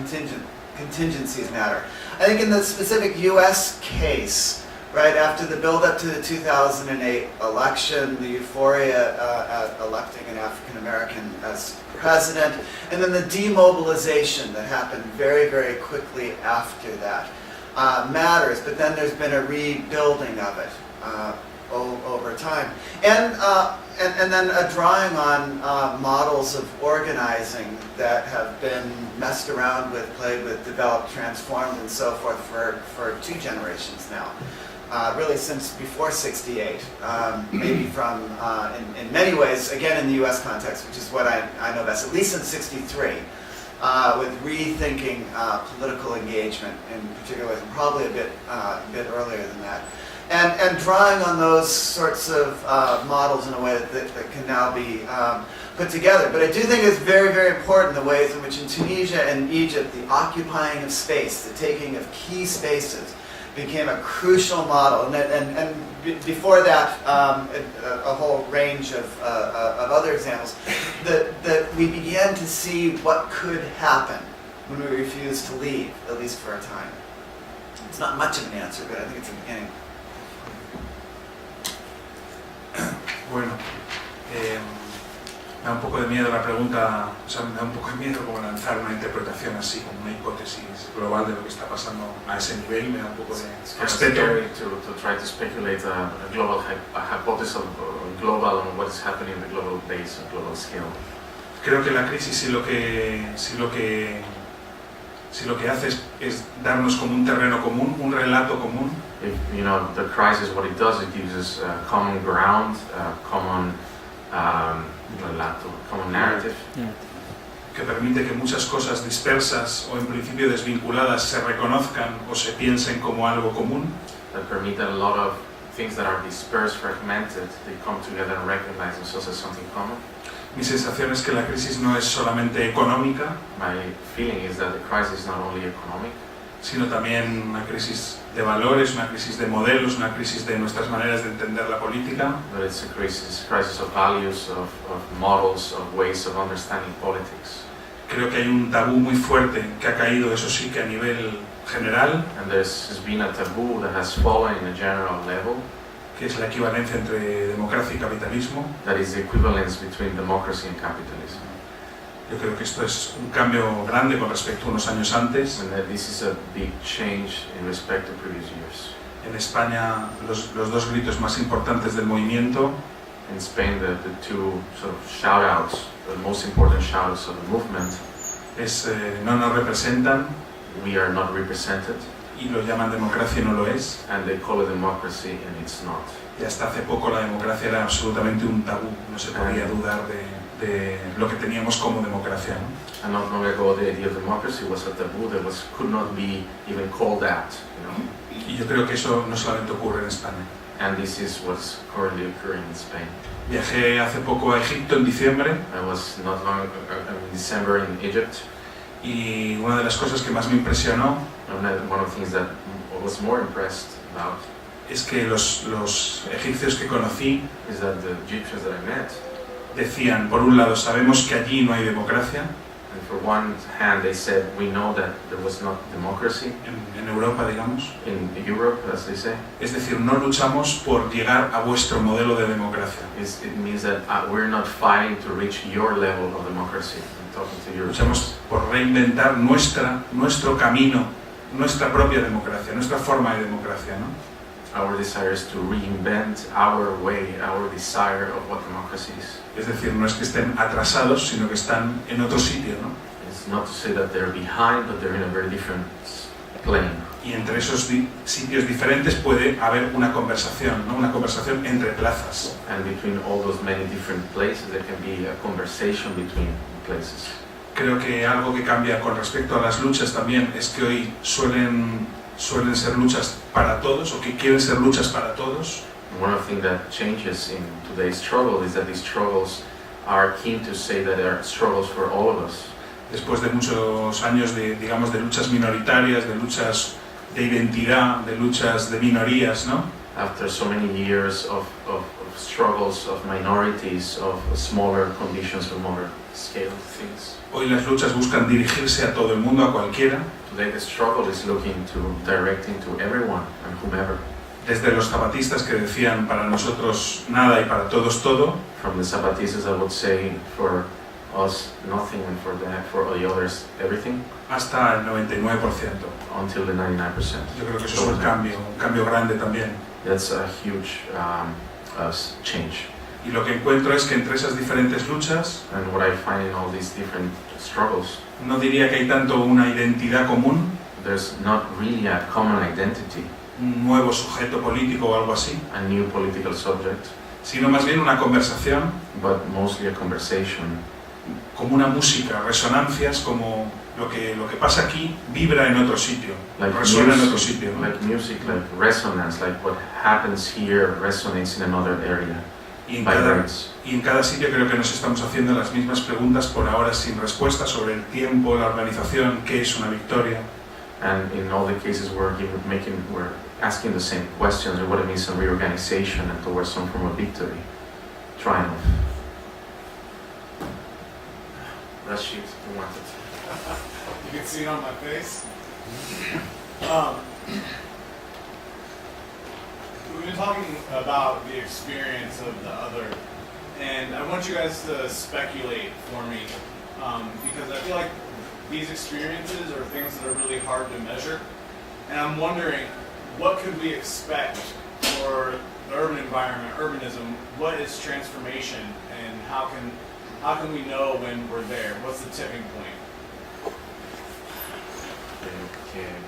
contingencies matter. I think in the specific U.S. case, right after the build-up to the 2008 election, the euphoria at electing an African American as president, and then the demobilization that happened very, very quickly after that matters. But then there's been a rebuilding of it over time, and then a drawing on models of organizing that have been messed around with, played with, developed, transformed, and so forth for 2 generations now. Really since before '68, maybe from, in many ways, again in the U.S. context, which is what I know best, at least in '63, with rethinking political engagement in particular ways, and probably a bit earlier than that. And drawing on those sorts of models in a way that can now be put together. But I do think it's very, very important the ways in which in Tunisia and Egypt, the occupying of space, the taking of key spaces, became a crucial model, and before that, a whole range of other examples, that we began to see what could happen when we refused to leave, at least for a time. It's not much of an answer, but I think it's a beginning. Bueno, me da un poco de miedo la pregunta, o sea, me da un poco de miedo como lanzar una interpretación así, como una hipótesis global de lo que está pasando a ese nivel, me da un poco de respeto. To try to speculate a global hypothesis of global on what is happening in the global base and global scale. Creo que la crisis si lo que hace es darnos como un terreno común, un relato común. If, the crisis, what it does, it gives us common ground, common relato, common narrative. Que permite que muchas cosas dispersas o en principio desvinculadas se reconozcan o se piensen como algo común. That permit that a lot of things that are dispersed, fragmented, they come together and recognize themselves as something common. Mi sensación es que la crisis no es solamente económica. My feeling is that the crisis is not only economic, sino también una crisis de valores, una crisis de modelos, una crisis de nuestras maneras de entender la política. but it's a crisis of values, of models, of ways of understanding politics. Creo que hay un tabú muy fuerte que ha caído, eso sí, que a nivel general, And there's been a taboo that has fallen in a general level, que es la equivalencia entre democracia y capitalismo. that is the equivalence between democracy and capitalism. Yo creo que esto es un cambio grande con respecto a unos años antes. And that this is a big change in respect to previous years. En España, los 2 gritos más importantes del movimiento In Spain, the 2 sort of shout-outs, the most important shout-outs of the movement, es no nos representan we are not represented, y lo llaman democracia y no lo es. and they call it democracy and it's not. Y hasta hace poco la democracia era absolutamente un tabú, no se podía dudar de lo que teníamos como democracia, ¿no? And not long ago, the idea of democracy was a taboo that could not be even called that, you know. Y yo creo que eso no solamente ocurre en España. And this is what's currently occurring in Spain. Viajé hace poco a Egipto en diciembre I was not long in December in Egypt, y una de las cosas que más me impresionó and one of the things that I was more impressed about es que los egipcios que conocí is that the Egyptians that I met, decían, por un lado, sabemos que allí no hay democracia, and for one hand they said, we know that there was not democracy en Europa, digamos. in Europe, as they say. Es decir, no luchamos por llegar a vuestro modelo de democracia. It means that we're not fighting to reach your level of democracy. I'm talking to Europe. Luchamos por reinventar nuestro camino, nuestra propia democracia, nuestra forma de democracia, ¿no? Our desire is to reinvent our way, our desire of what democracy is. Es decir, no es que estén atrasados, sino que están en otro sitio, ¿no? It's not to say that they're behind, but they're in a very different plane. Y entre esos sitios diferentes puede haber una conversación, ¿no? Una conversación entre plazas. And between all those many different places, there can be a conversation between places. Creo que algo que cambia con respecto a las luchas también es que hoy suelen ser luchas para todos, o que quieren ser luchas para todos. One of the things that changes in today's struggle is that these struggles are keen to say that they are struggles for all of us. Después de muchos años de luchas minoritarias, de luchas de identidad, de luchas de minorías, ¿no? After so many years of struggles of minorities, of smaller conditions, of smaller scale things. Hoy las luchas buscan dirigirse a todo el mundo, a cualquiera. Today the struggle is looking to directing to everyone and whomever. Desde los zapatistas que decían para nosotros nada y para todos todo, From the Zapatistas that would say for us nothing and for the others everything, hasta el 99%. until the 99%. Yo creo que eso es un cambio grande también. That's a huge change. Y lo que encuentro es que entre esas diferentes luchas, And what I find in all these different struggles, no diría que hay tanto una identidad común, there's not really a common identity, un nuevo sujeto político o algo así, a new political subject, sino más bien una conversación, but mostly a conversation, como una música, resonancias, como lo que pasa aquí vibra en otro sitio, like resuena en otro sitio, ¿no? like music, like resonance, like what happens here resonates in another area, Y vibrates. en cada sitio creo que nos estamos haciendo las mismas preguntas por ahora sin respuesta sobre el tiempo, la organización, qué es una victoria. And in all the cases we're asking the same questions of what it means in reorganization and towards some form of victory, triumph. Rashid, you wanted. You can see it on my face. We've been talking about the experience of the other, and I want you guys to speculate for me, because I feel like these experiences are things that are really hard to measure, and I'm wondering, what could we expect for the urban environment, urbanism? What is transformation, and how can we know when we're there? What's the tipping point? Que en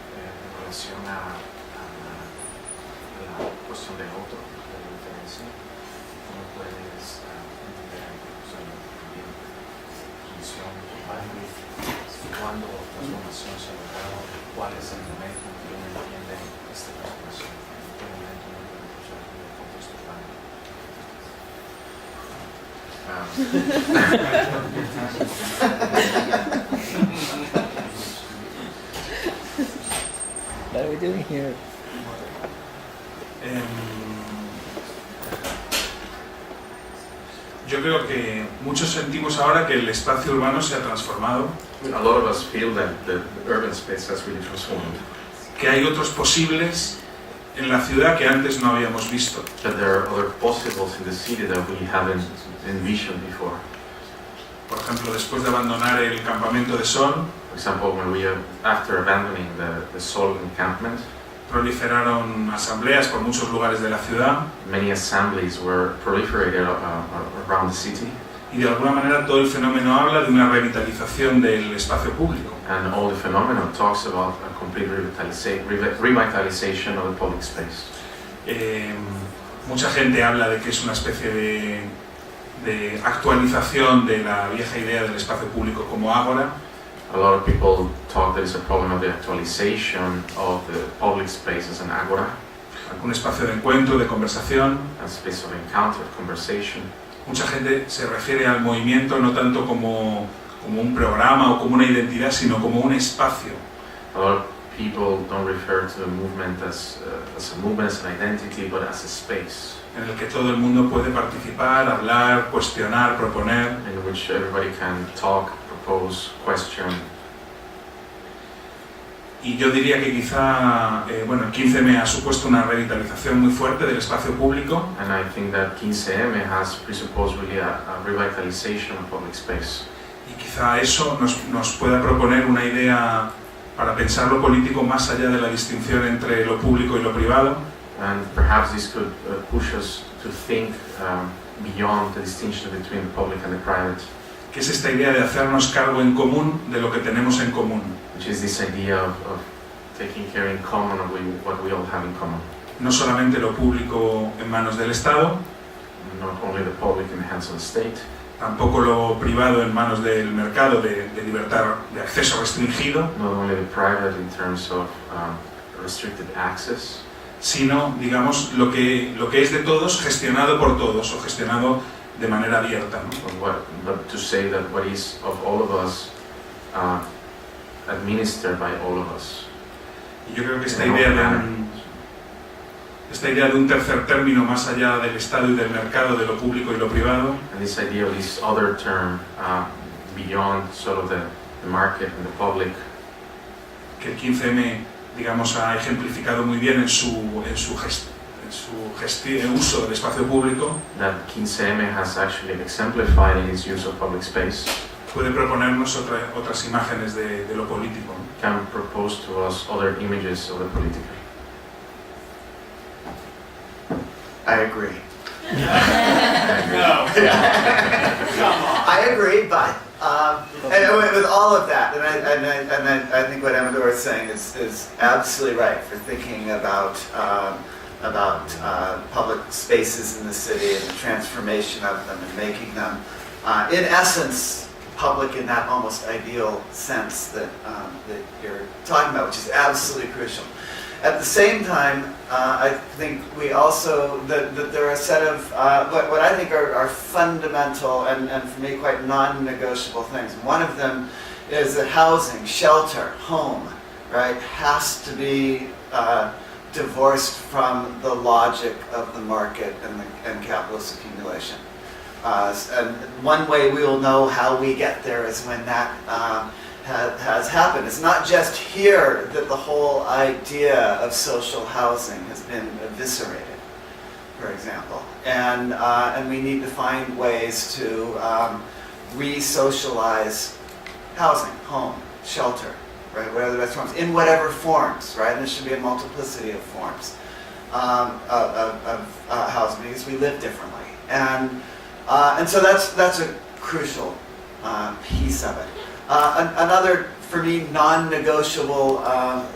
relación a la cuestión del otro, de la diferencia, ¿cómo puedes entender también función cuándo la transformación se ha logrado, cuál es el momento en que uno entiende esta transformación, en qué momento uno puede cruzar en el contexto urbano? What are we doing here? Yo creo que muchos sentimos ahora que el espacio urbano se ha transformado, A lot of us feel that the urban space has really transformed, que hay otros posibles en la ciudad que antes no habíamos visto. that there are other possibles in the city that we haven't envisioned before. Por ejemplo, después de abandonar el campamento de sol, For example, after abandoning the Sol encampment, proliferaron asambleas por muchos lugares de la ciudad many assemblies were proliferated around the city, y Y de alguna manera todo el fenómeno habla de una revitalización del espacio público. And all the phenomenon talks about a complete revitalization of the public space. Mucha gente habla de que es una especie de actualización de la vieja idea del espacio público como ágora. A lot of people talk that it's a problem of the actualization of the public space as an agora, Un espacio de encuentro, de conversación. a space of encounter, conversation. Mucha gente se refiere al movimiento no tanto como un programa o como una identidad, sino como un espacio. A lot of people don't refer to the movement as a movement, as an identity, but as a space En el que todo el mundo puede participar, hablar, cuestionar, proponer. in which everybody can talk, propose, question. Y yo diría que quizá, el 15M ha supuesto una revitalización muy fuerte del espacio público. And I think that 15M has presupposed really a revitalization of public space. Y quizá eso nos pueda proponer una idea para pensar lo político más allá de la distinción entre lo público y lo privado. And perhaps this could push us to think beyond the distinction between the public and the private, Que es esta idea de hacernos cargo en común de lo que tenemos en común. which is this idea of taking care in common of what we all have in common. No solamente lo público en manos del Estado, Not only the public in the hands of the state, tampoco lo privado en manos del mercado de libertad de acceso restringido, not only the private in terms of restricted access, sino, digamos, lo que es de todos, gestionado por todos o gestionado de manera abierta, ¿no? but to say that what is of all of us administered by all of us. Y yo creo que esta In all idea manner. de un tercer término más allá del Estado y del mercado, de lo público y lo privado, And this idea of this other term beyond sort of the market and the public, que el 15M, digamos, ha ejemplificado muy bien en su uso del espacio público, that 15M has actually exemplified in its use of public space, puede proponernos otras imágenes de lo político, ¿no? can propose to us other images of the political. I agree. No. Come on. I agree, but and with all of that, and I think what Amador is saying is absolutely right for thinking about public spaces in the city and the transformation of them and making them, in essence, public in that almost ideal sense that you're talking about, which is absolutely crucial. At the same time, I think we also, that there are a set of, what I think are fundamental and for me quite non-negotiable things. One of them is that housing, shelter, home, right, has to be divorced from the logic of the market and capitalist accumulation. And one way we will know how we get there is when that has happened. It's not just here that the whole idea of social housing has been eviscerated, for example. And we need to find ways to re-socialize housing, home, shelter, right? Whatever the best forms, in whatever forms, right? And there should be a multiplicity of forms of housing because we live differently. And so that's a crucial piece of it. Another, for me, non-negotiable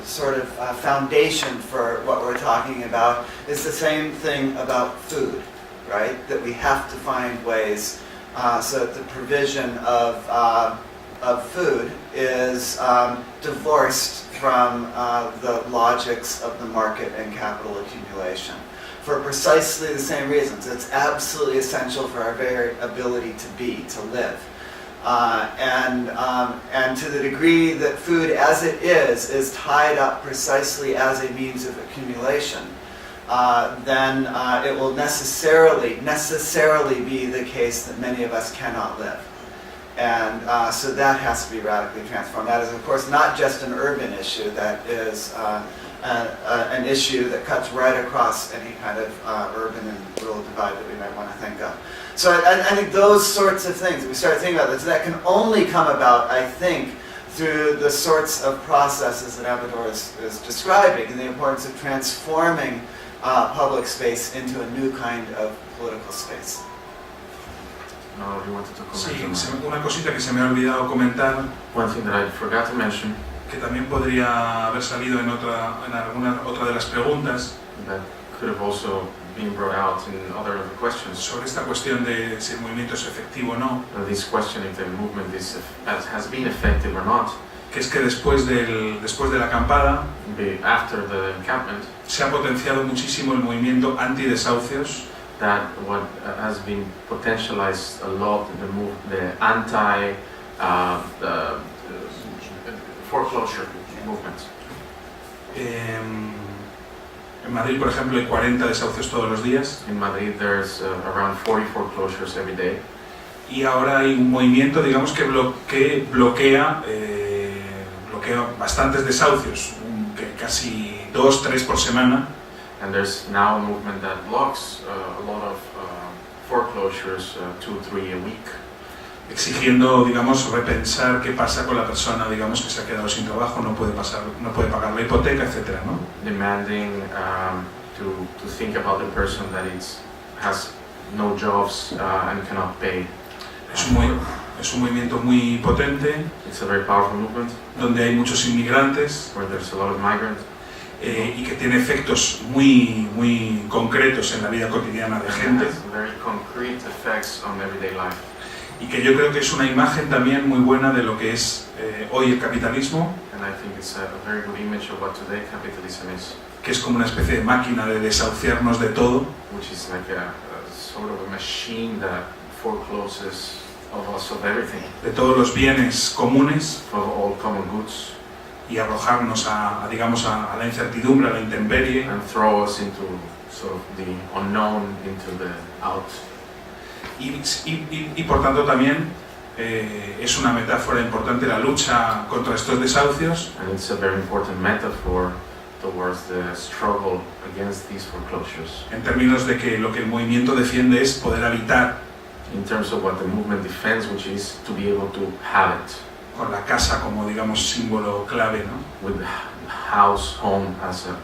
sort of foundation for what we're talking about is the same thing about food, right? That we have to find ways so that the provision of food is divorced from the logics of the market and capital accumulation. For precisely the same reasons. It's absolutely essential for our very ability to be, to live. And to the degree that food as it is tied up precisely as a means of accumulation, then it will necessarily be the case that many of us cannot live. And so that has to be radically transformed. That is, of course, not just an urban issue, that is an issue that cuts right across any kind of urban and rural divide that we might want to think of. So I think those sorts of things, we start thinking about this, that can only come about, I think, through the sorts of processes that Amador is describing, and the importance of transforming public space into a new kind of political space. you wanted to Sí, comment on una cosita que se me ha olvidado comentar, that? One thing that I forgot to mention que también podría haber salido en alguna otra de las preguntas, that could have also been brought out in other of the questions. sobre esta cuestión de si el movimiento es efectivo o no, This question if the movement has been effective or not, que es que después de la acampada after the encampment, se ha potenciado muchísimo el movimiento antidesahucios, that what has been potentialized a lot, the anti foreclosure movement. En Madrid, por ejemplo, hay 40 desahucios todos los días In Madrid, there's around 40 foreclosures every day, y ahora hay un movimiento, digamos, que bloquea bastantes desahucios, que casi 2-3 por semana, and there's now a movement that blocks a lot of foreclosures, 2-3 a week, exigiendo, digamos, repensar qué pasa con la persona, digamos, que se ha quedado sin trabajo, no puede pagar la hipoteca, etcétera, ¿no? demanding to think about the person that has no jobs and cannot pay. Es un movimiento muy potente, It's a very powerful movement donde hay muchos inmigrantes where there's a lot of migrants y que tiene efectos muy concretos en la vida cotidiana de and gente, has very concrete effects on everyday life. y que yo creo que es una imagen también muy buena de lo que es hoy el capitalismo, And I think it's a very good image of what today capitalism is, que es como una especie de máquina de desahuciarnos de todo, which is like a sort of a machine that forecloses of us of everything, de todos los bienes comunes, of all common goods, y arrojarnos digamos, a la incertidumbre, a la intemperie, and throw us into sort of the unknown, into the out. y por tanto también es una metáfora importante la lucha contra estos desahucios, And it's a very important metaphor towards the struggle against these foreclosures, en términos de que lo que el movimiento defiende es poder habitar in terms of what the movement defends, which is to be able to have it, con la casa como, digamos, símbolo clave, ¿no? with the house, home as a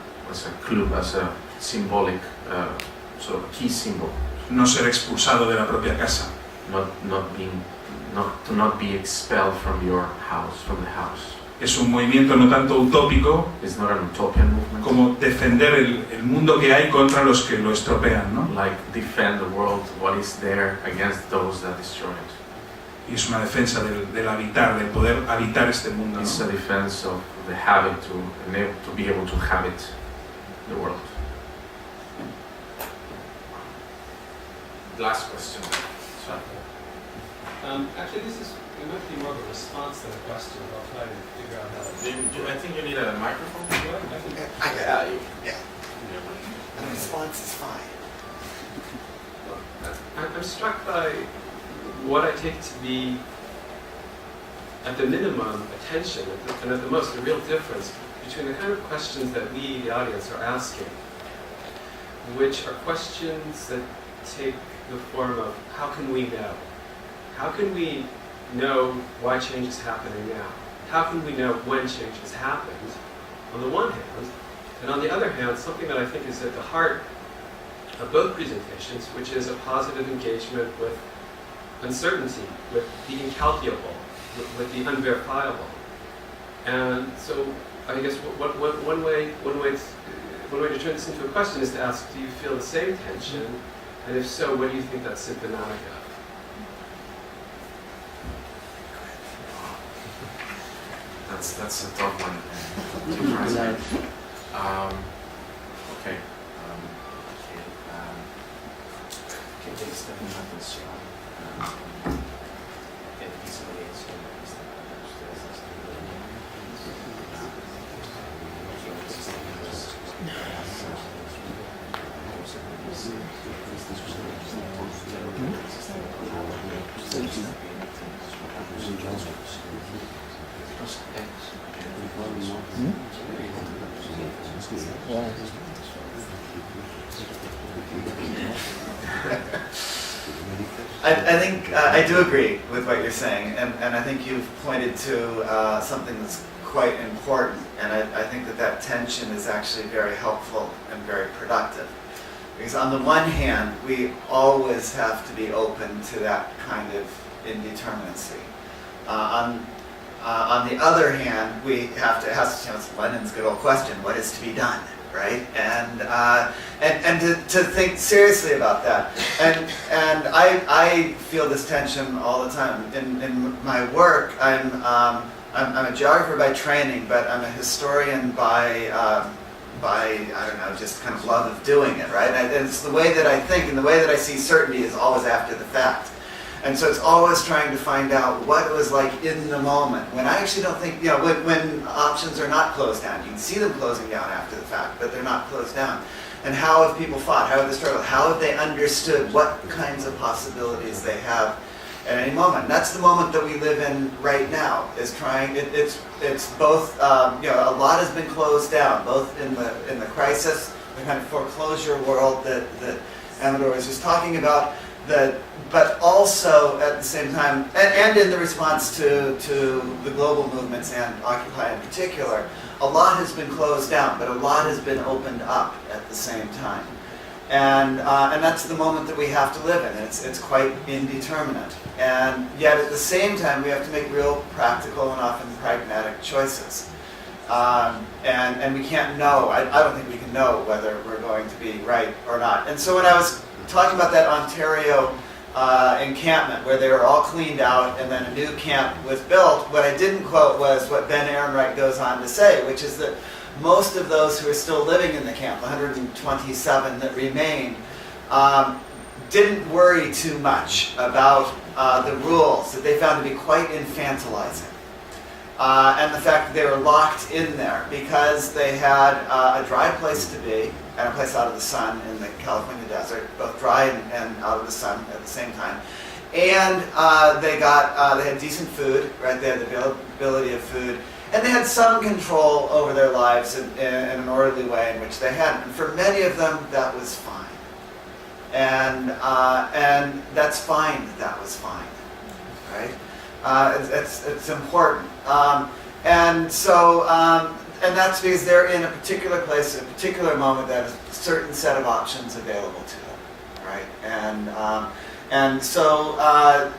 clue, as a symbolic sort of key symbol, No ser expulsado de la propia casa, to not be expelled from your house, from the house. es un movimiento no tanto utópico It's not an utopian movement, como defender el mundo que hay contra los que lo estropean, ¿no? like defend the world, what is there against those that destroy it. Y es una defensa del habitar, del poder habitar este mundo, It's ¿no? a defense of the habit to be able to habit the world. Last question. Actually, it might be more of a response than a question. I'll try to figure out how to. I think you need a microphone. I got you. Yeah. The response is fine. I'm struck by what I take to be, at the minimum, attention, and at the most, a real difference between the kind of questions that we, the audience, are asking, which are questions that take the form of, how can we know? How can we know why change is happening now? How can we know when change has happened, on the one hand, and on the other hand, something that I think is at the heart of both presentations, which is a positive engagement with uncertainty, with the incalculable, with the unverifiable. And so I guess one way to turn this into a question is to ask, do you feel the same tension? And if so, what do you think that's symptomatic of? That's a tough one to translate. Okay. I think I do agree with what you're saying, and I think you've pointed to something that's quite important, and I think that tension is actually very helpful and very productive. Because on the one hand, we always have to be open to that kind of indeterminacy. On the other hand, we have to ask, it's Lenin's good old question, what is to be done, right? And to think seriously about that. And I feel this tension all the time. In my work, I'm a geographer by training, but I'm a historian by I don't know, just kind of love of doing it, right? And it's the way that I think, and the way that I see certainty is always after the fact. And so it's always trying to find out what it was like in the moment, when I actually don't think, when options are not closed down. You can see them closing down after the fact, but they're not closed down. And how have people fought? How have they struggled? How have they understood what kinds of possibilities they have at any moment? And that's the moment that we live in right now, is trying, it's both, a lot has been closed down, both in the crisis, the kind of foreclosure world that Amador was just talking about, but also at the same time, and in the response to the global movements and Occupy in particular, a lot has been closed down, but a lot has been opened up at the same time. And that's the moment that we have to live in. It's quite indeterminate. And yet at the same time, we have to make real practical and often pragmatic choices. And we can't know, I don't think we can know whether we're going to be right or not. And so when I was talking about that Ontario encampment where they were all cleaned out and then a new camp was built, what I didn't quote was what Ben Ehrenreich goes on to say, which is that most of those who are still living in the camp, 127 that remain, didn't worry too much about the rules that they found to be quite infantilizing. And the fact that they were locked in there because they had a dry place to be and a place out of the sun in the California desert, both dry and out of the sun at the same time. And they had decent food, right? They had the availability of food. And they had some control over their lives in an orderly way in which they hadn't. And for many of them, that was fine. And that's fine that was fine, right? It's important. And that's because they're in a particular place, a particular moment that has a certain set of options available to them, right? And so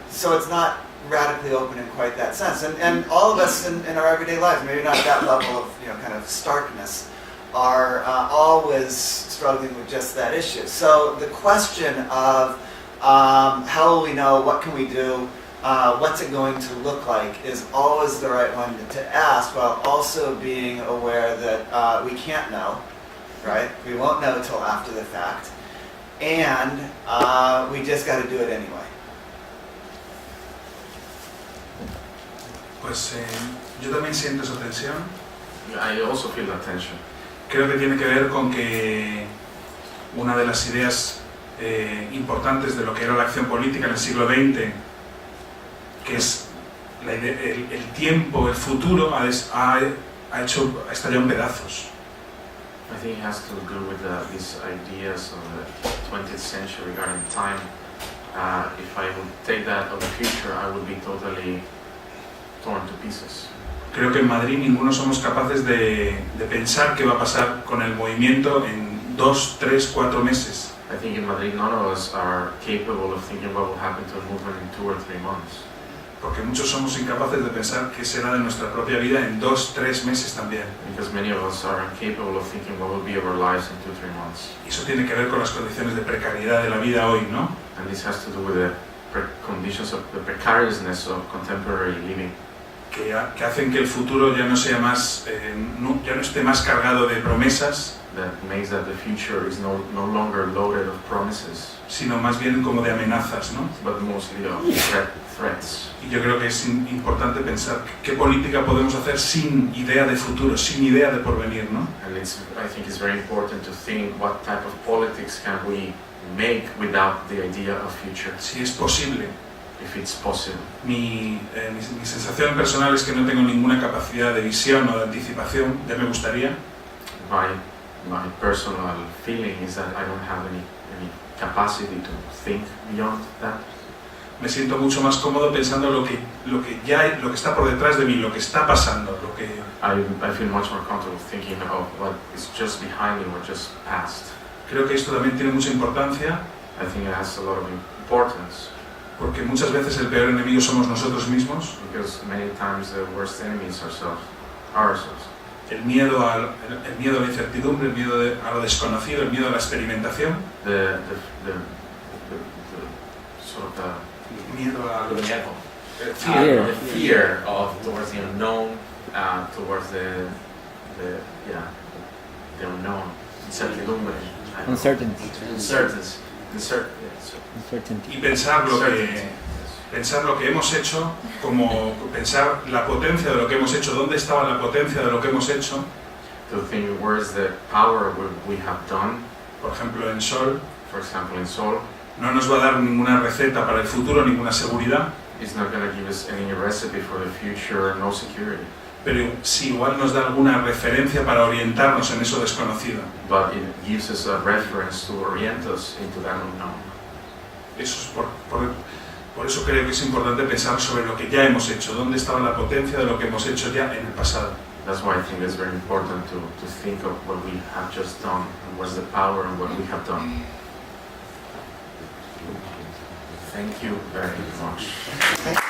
it's not radically open in quite that sense. And all of us in our everyday lives, maybe not that level of kind of starkness, are always struggling with just that issue. So the question of how will we know, what can we do, what's it going to look like, is always the right one to ask, while also being aware that we can't know, right? We won't know till after the fact, and we just got to do it anyway. Pues yo también siento esa tensión. I also feel that tension. Creo que tiene que ver con que una de las ideas importantes de lo que era la acción política en el siglo XX, que es la idea, el tiempo, el futuro, ha estallado en pedazos. I think it has to do with these ideas of the 20th century regarding time. If I would take that of the future, I would be totally torn to pieces. Creo que en Madrid ninguno somos capaces de pensar qué va a pasar con el movimiento en 2, 3, 4 meses. I think in Madrid none of us are capable of thinking what will happen to a movement in 2 or 3 months. Porque muchos somos incapaces de pensar qué será de nuestra propia vida en 2, 3 meses también. Because many of us are incapable of thinking what will be of our lives in 2 or 3 months. Y eso tiene que ver con las condiciones de precariedad de la vida hoy, ¿no? And this has to do with the conditions of the precariousness of contemporary living. Que hacen que el futuro ya no sea más, ya no esté más cargado de promesas, That makes that the future is no longer loaded of promises, sino más bien como de amenazas, ¿no? but mostly of threats. Y yo creo que es importante pensar qué política podemos hacer sin idea de futuro, sin idea de porvenir, ¿no? And I think it's very important to think what type of politics can we make without the idea of future, Si es posible. if it's possible. Mi sensación personal es que no tengo ninguna capacidad de visión o de anticipación, ya me gustaría. My personal feeling is that I don't have any capacity to think beyond that. Me siento mucho más cómodo pensando lo que está por detrás de mí, lo que está pasando, lo que... I feel much more comfortable thinking of what is just behind me, what just passed. Creo que esto también tiene mucha importancia I think it has a lot of importance porque muchas veces el peor enemigo somos nosotros mismos. because many times the worst enemies are ourselves. El miedo a la incertidumbre, el miedo a lo desconocido, el miedo a la experimentación, The sort of miedo a lo Fear. the fear of towards the unknown, towards the unknown, incertidumbre, Uncertainty. Uncertainty. y pensar lo que hemos hecho, como pensar la potencia de lo que hemos hecho, dónde estaba la potencia de lo que hemos hecho. to think where's the power of what we have done. Por ejemplo, en Sol For example, in Sol, no nos va a dar ninguna receta para el futuro, ninguna seguridad, it's not going to give us any recipe for the future, no security. pero sí igual nos da alguna referencia para orientarnos en eso desconocido. But it gives us a reference to orient us into that unknown. Eso es por eso creo que es importante pensar sobre lo que ya hemos hecho, dónde estaba la potencia de lo que hemos hecho ya en el pasado. That's why I think it's very important to think of what we have just done and what's the power in what we have done. Thank you very much.